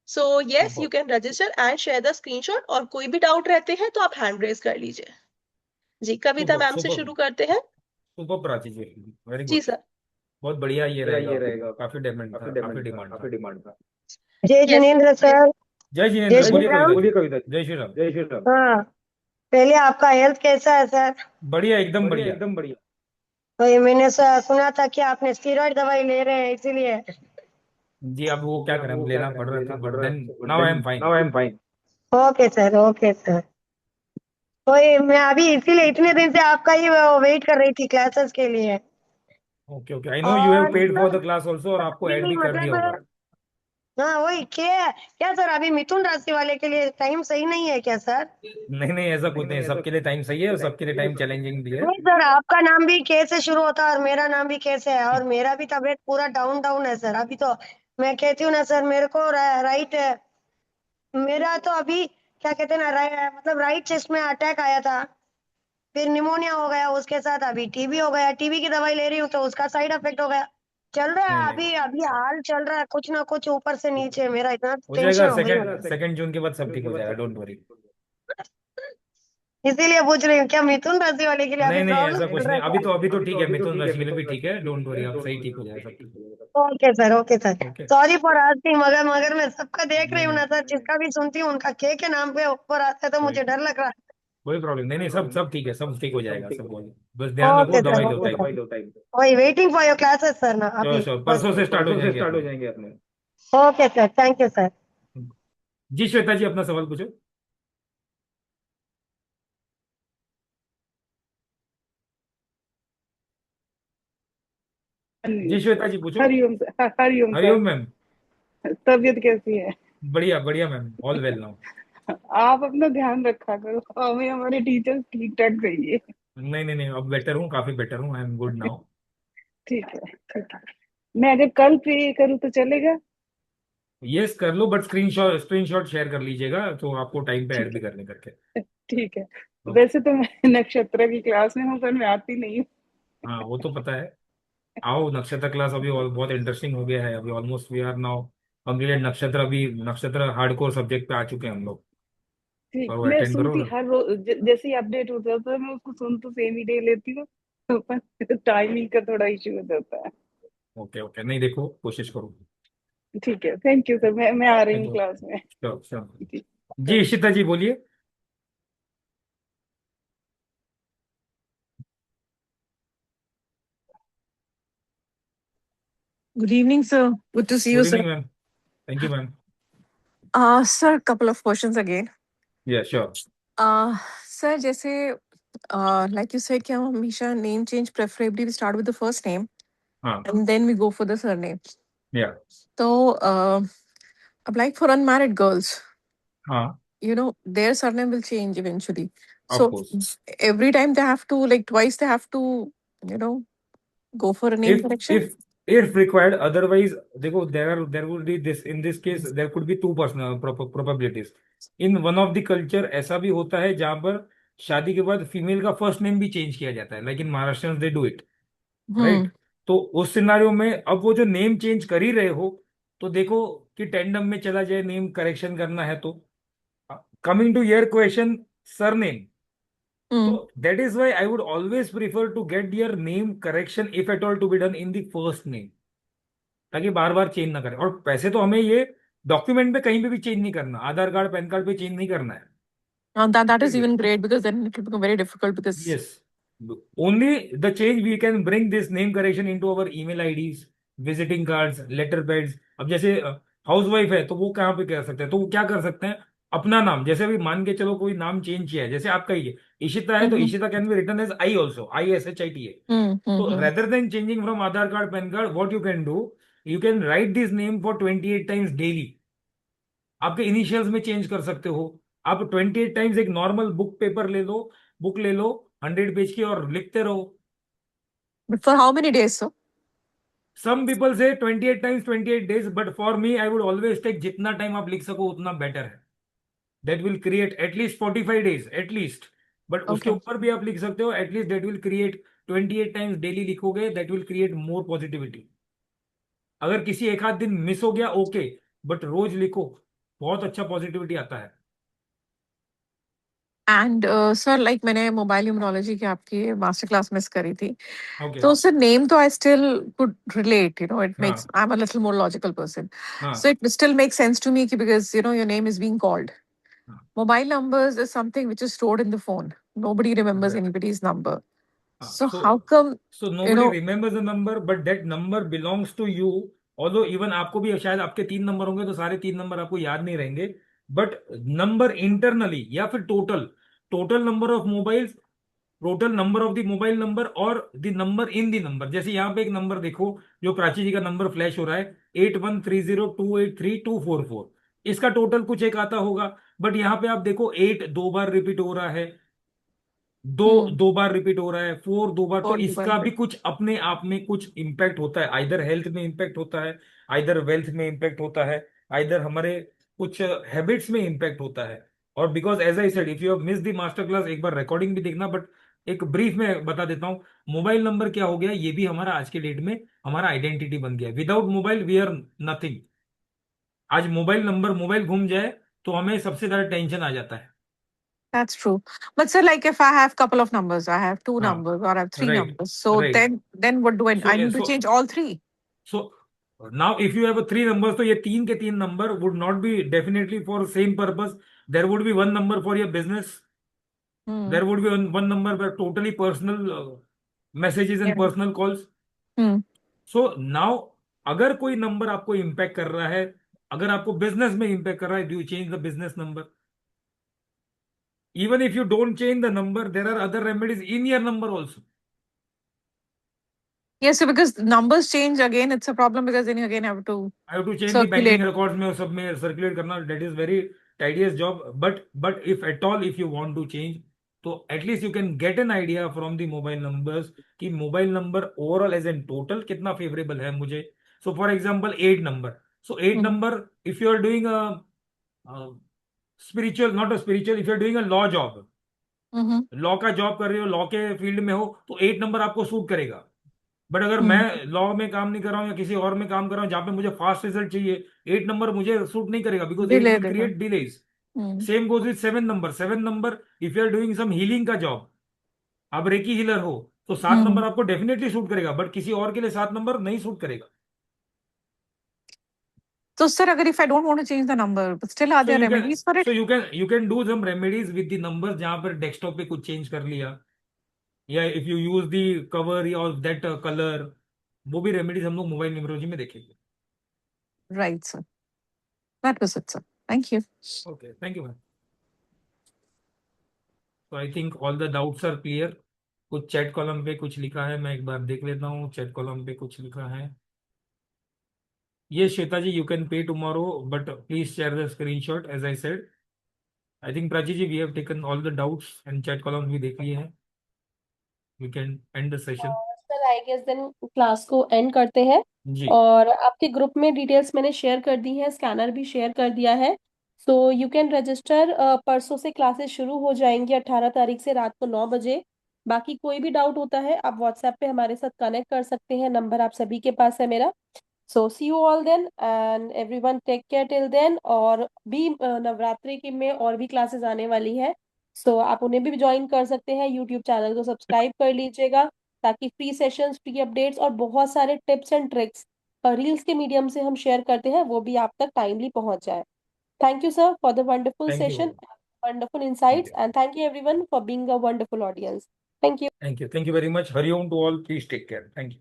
So yes, you बहुत can register and share the screenshot, और कोई भी डाउट रहते हैं तो आप हैंड रेज कर लीजिए। जी, कविता सुपर मैम से सुपर शुरू करते हैं। सुपर प्राची जी, वेरी जी गुड। सर। बहुत बढ़िया ये या रहेगा, ये रहेगा, काफी डिमांड था, काफी डिमांड काफी था। डिमांड था। जय यस जिनेन्द्र सर। जय जय जिनेन्द्र, श्री बोलिए राम। कविता बोलिए जी। कविता जी। जय श्री राम। जय श्री राम। हाँ, पहले आपका हेल्थ कैसा है सर? बढ़िया, एकदम बढ़िया, बढ़िया। एकदम बढ़िया। तो ये मैंने सुना था कि आपने स्टीरॉइड दवाई ले रहे हैं इसीलिए। जी, अब वो जी क्या अब करें, हम वो क्या लेना करें, पड़ रहे थे, लेना पड़ बट रहा देन है, but now I then am fine. Now I am fine. Okay sir, okay sir. तो ये मैं अभी इसीलिए इतने दिन से आपका ही वेट कर रही थी क्लासेस के लिए। Okay okay, I know you have और पेड फॉर द मतलब क्लास ऑल्सो, और आपको नहीं ऐड नहीं भी कर दिया होगा। मतलब, हाँ वही क्या क्या सर, अभी मिथुन राशि वाले के लिए टाइम सही नहीं है क्या सर? नहीं नहीं, ऐसा नहीं कुछ नहीं नहीं, है, ऐसा सबके लिए टाइम सही है और सबके लिए सही है, टाइम चैलेंजिंग भी है। नहीं सर, आपका नाम भी के से शुरू होता है और मेरा नाम भी के से है, और मेरा भी तबीयत पूरा डाउन डाउन है सर अभी तो। मैं कहती हूँ ना सर, मेरे को राइट, मेरा तो अभी क्या कहते हैं ना, मतलब राइट चेस्ट में अटैक आया था, फिर निमोनिया हो गया, उसके साथ अभी टीबी हो गया, टीबी की दवाई ले रही हूँ तो उसका साइड इफेक्ट हो गया। चल रहा नहीं है नहीं, अभी अभी हाल चल रहा है, कुछ ना कुछ ऊपर से नीचे, मेरा इतना हो टेंशन जाएगा, हो गई सेकंड है। सेकंड जून के बाद सब जून ठीक के हो बाद जाएगा, सब डोंट वरी। इसीलिए पूछ रही हूँ क्या मिथुन राशि वाले के लिए नहीं अभी नहीं, प्रॉब्लम ऐसा चल कुछ रहा नहीं, है क्या? अभी तो ठीक है, अभी तो मिथुन ठीक है, राशि के लिए मिथुन भी राशि ठीक के है, लिए डोंट ठीक वरी, है, आप सही डोंट ठीक वरी, हो जाएगा सही सब। ठीक हो जाएगा। Okay sir, okay sir. Okay. Sorry for asking, मगर मैं सबका देख रही नहीं हूँ नहीं, ना सर, जिसका भी सुनती हूँ उनका के नाम पे ऊपर आता है तो कोई मुझे डर लग रहा कोई प्रॉब्लम नहीं, नहीं सब सब ठीक है, सब ठीक हो सब जाएगा, ठीक सब हो बोलिए, जाएगा। बस है। ध्यान रखो, ओके दवाई सर, लो ओके टाइम सर। पे। दवाई लो टाइम पे। वही waiting for your classes sir ना श्योर अभी श्योर, बस। परसों से स्टार्ट हो परसों से जाएंगे स्टार्ट हो अपने। जाएंगे अपने। Okay sir, thank you sir. जी श्वेता जी, अपना सवाल पूछो। जी श्वेता जी पूछो। हरिओम हरिओम सर। हरिओम मैम। तबीयत कैसी है? बढ़िया बढ़िया मैम, ऑल वेल नाउ। आप अपना ध्यान रखा करो, हमें हमारे टीचर्स ठीक ठाक चाहिए। नहीं नहीं नहीं, अब बेटर हूँ, काफी बेटर हूँ, आई एम गुड नाउ। ठीक है, ठीक है। मैं अगर कल पे करूँ तो चलेगा? यस कर लो, बट स्क्रीनशॉट शेयर कर लीजिएगा तो आपको टाइम पे ऐड ठीक भी करने करके। है, ठीक है। ओके। वैसे तो मैं नक्षत्र की क्लास में हूँ, पर मैं आती नहीं हूँ। हाँ वो तो पता है। आओ, नक्षत्र क्लास अभी बहुत इंटरेस्टिंग हो गया है, अभी almost we are now completed nakshatra, अभी नक्षत्र हार्डकोर सब्जेक्ट पे आ चुके हैं हम लोग। ठीक, और वो मैं अटेंड करो। सुनती हर रोज, जैसे ही अपडेट होता है तो मैं उसको सुन तो सेम ही डे लेती हूँ, पर टाइमिंग का थोड़ा इश्यू हो जाता है। ओके ओके, नहीं देखो, कोशिश करो। ठीक है, थैंक यू सर। मैं आ रही थैंक हूँ यू। क्लास में। Sure sure. जी, जी इशिता जी बोलिए। Good evening, sir. Good to see you, good sir. Evening ma'am. Thank you ma'am. Sir, couple of questions again. Yeah sure. Sir, जैसे like you said कि हम हमेशा name change preferably we start with the first name हाँ। and then we go for the surname. या। तो अब like for unmarried girls, हाँ। you know, their surname will change eventually. Of So course. every time they have to like twice they have to, you know, go for a name if correction. if required, otherwise देखो, there would be this, in this case there could be two personal probabilities. In one of the culture ऐसा भी होता है जहां पर शादी के बाद फीमेल का फर्स्ट नेम भी चेंज किया जाता है, like in Maharashtra they do it, Hmm. Right. तो उस सिनारियो में अब वो जो नेम चेंज कर ही रहे हो, तो देखो कि टेंडम में चला जाए, नेम करेक्शन करना है तो। Coming to your question, surname, Hmm. so that is why I would always prefer to get your name correction, if at all to be done, in the first name, ताकि बार बार change ना करें। और पैसे तो हमें ये डॉक्यूमेंट पे कहीं पे भी चेंज नहीं करना, आधार कार्ड पैन कार्ड पे चेंज नहीं करना है, That is even great because then it will become very difficult because Yes. Only the change we can bring this name correction into our email IDs, visiting cards, letter pads. अब जैसे house wife है तो वो कहाँ पे कर सकते हैं, तो वो क्या कर सकते हैं, अपना नाम, जैसे अभी मान के चलो कोई नाम चेंज किया है, जैसे आपका ही है इशिता है, तो Mhm. Ishita can be written as I also, ISHITA. So Mm-hmm. rather than changing from Aadhaar card, PAN card, what you can do, you can write this name for 28 times daily. आपके initials में change कर सकते हो. आप 28 times एक normal paper ले लो, book ले लो 100 page की, और लिखते रहो. But for how many days, so? Some people say 28 times 28 days, but for me I would always take जितना टाइम आप लिख सको उतना बेटर है. That will create at least 45 days at least. But उसके Okay. ऊपर भी आप लिख सकते हो, at least that will create 28 times daily लिखोगे, that will create more positivity. अगर किसी एक आध दिन मिस हो गया ओके, बट रोज लिखो, बहुत अच्छा पॉजिटिविटी आता है. And sir, like मैंने मोबाइल न्यूमरोलॉजी की आपकी मास्टर क्लास मिस करी थी. Okay. So sir, name though I still could relate, it makes, हाँ I'm a little more logical person. हाँ So it still makes sense to me because, your name is being called. हाँ Mobile numbers is something which is stored in the phone. Nobody remembers right. anybody's number. हाँ. So So how come, nobody remembers the number, but that number belongs to you. Although even आपको भी शायद आपके 3 number होंगे तो सारे 3 number आपको याद नहीं रहेंगे, बट नंबर इंटरनली या फिर total total number of mobiles, total number of the mobile number और the number in the number. जैसे यहाँ पे एक नंबर देखो जो प्राची जी का नंबर फ्लैश हो रहा है, 8130283244. इसका टोटल कुछ एक आता होगा, बट यहाँ पे आप देखो 8 2 बार रिपीट हो रहा है, दो hmm, 2 बार रिपीट हो रहा है, 4 2 बार, तो or इसका भी mobile? कुछ अपने आप में कुछ इम्पैक्ट होता है. आइदर हेल्थ में इम्पैक्ट होता है, आइदर वेल्थ में इम्पैक्ट होता है, आइदर हमारे कुछ हैबिट्स में इम्पैक्ट होता है. और because as I said, if you have miss the master class, एक बार रिकॉर्डिंग भी देखना, बट एक ब्रीफ में बता देता हूँ. मोबाइल नंबर क्या हो गया, ये भी हमारा आज के डेट में हमारा आइडेंटिटी बन गया. Without mobile we are nothing. आज मोबाइल घूम जाए तो हमें सबसे ज्यादा टेंशन आ जाता है. That's true. But sir, like if I have couple of numbers, I have two हाँ. numbers or I have three right. numbers. So right. then what do I need to so change all three? So now, if you have a 3 numbers, तो ये 3 के 3 number would not be definitely for same purpose. There would be one number for your business. Hmm. There would be one number for totally personal messages and Yeah. personal calls. Hmm. So now, अगर कोई number आपको impact कर रहा है, अगर आपको business में impact कर रहा है, do you change the business number? Even if you don't change the number, there are other remedies in your number also. Yes, so because numbers change again, it's a problem because then you again have to I have to change the banking circulate. records में और सब में circulate करना, that is very tedious job. But if at all if you want to change, तो at least you can get an idea from the mobile numbers कि mobile number overall as in total कितना favorable है मुझे. So for example 8 number. So 8 Hmm. number, if you are doing a spiritual, not a spiritual, if you are doing a law job, Mm-hmm. Law का job कर रहे हो, law के field में हो, तो 8 नंबर आपको सूट करेगा. बट अगर Hmm. मैं लॉ में काम नहीं कर रहा हूँ या किसी और में काम कर रहा हूँ जहां पे मुझे फास्ट रिजल्ट चाहिए, 8 नंबर मुझे सूट नहीं करेगा, बिकॉज 8 Delay विल देगा. Create delays. Hmm. Same goes with 7 number. 7 number, if you are doing some healing का जॉब, आप रेकी हीलर हो, तो 7 नंबर Hmm. आपको डेफिनेटली सूट करेगा, बट किसी और के लिए 7 नंबर नहीं सूट करेगा. So sir, agar if I don't want to change the number, but still are so there you can remedies for so it? You can do some remedies with the numbers, जहां पर desktop पे कुछ change कर लिया, या if you use the cover या of that colour, वो भी रेमेडीज हम लोग मोबाइल न्यूमरोलॉजी में देखेंगे. Right, sir. That was it, sir. Thank you. Okay, thank you ma'am. तो I think all the doubts are clear. कुछ चैट कॉलम पे कुछ लिखा है, मैं एक बार देख लेता हूँ. चैट कॉलम पे कुछ लिखा है. ये Shweta ji, you can pay tomorrow, but please share the screenshot as I said. I think Prachi ji, we have taken all the doubts and chat column भी देख लिए हैं. We can end the session. Sir I guess then class को end करते हैं, जी. और आपके group में डिटेल्स मैंने शेयर कर दी है, स्कैनर भी शेयर कर दिया है. So you can register. परसों से क्लासेस शुरू हो जाएंगी 18 तारीख से रात को 9 बजे. बाकी कोई भी डाउट होता है आप व्हाट्सएप पे हमारे साथ कनेक्ट कर सकते हैं, नंबर आप सभी के पास है मेरा. So see you all then and everyone take care till then. और भी नवरात्रि की में और भी क्लासेस आने वाली है, सो आप उन्हें भी ज्वाइन कर सकते हैं. यूट्यूब चैनल को सब्सक्राइब कर लीजिएगा ताकि फ्री सेशंस, फ्री अपडेट्स और बहुत सारे टिप्स एंड ट्रिक्स रील्स के मीडियम से हम शेयर करते हैं वो भी आप तक टाइमली पहुंच जाए. Thank you sir for the wonderful thank you. Session. wonderful insights, and thank you everyone for being a wonderful audience. Thank you. Thank you very much. Hari Om to all. Please take care. Thank you.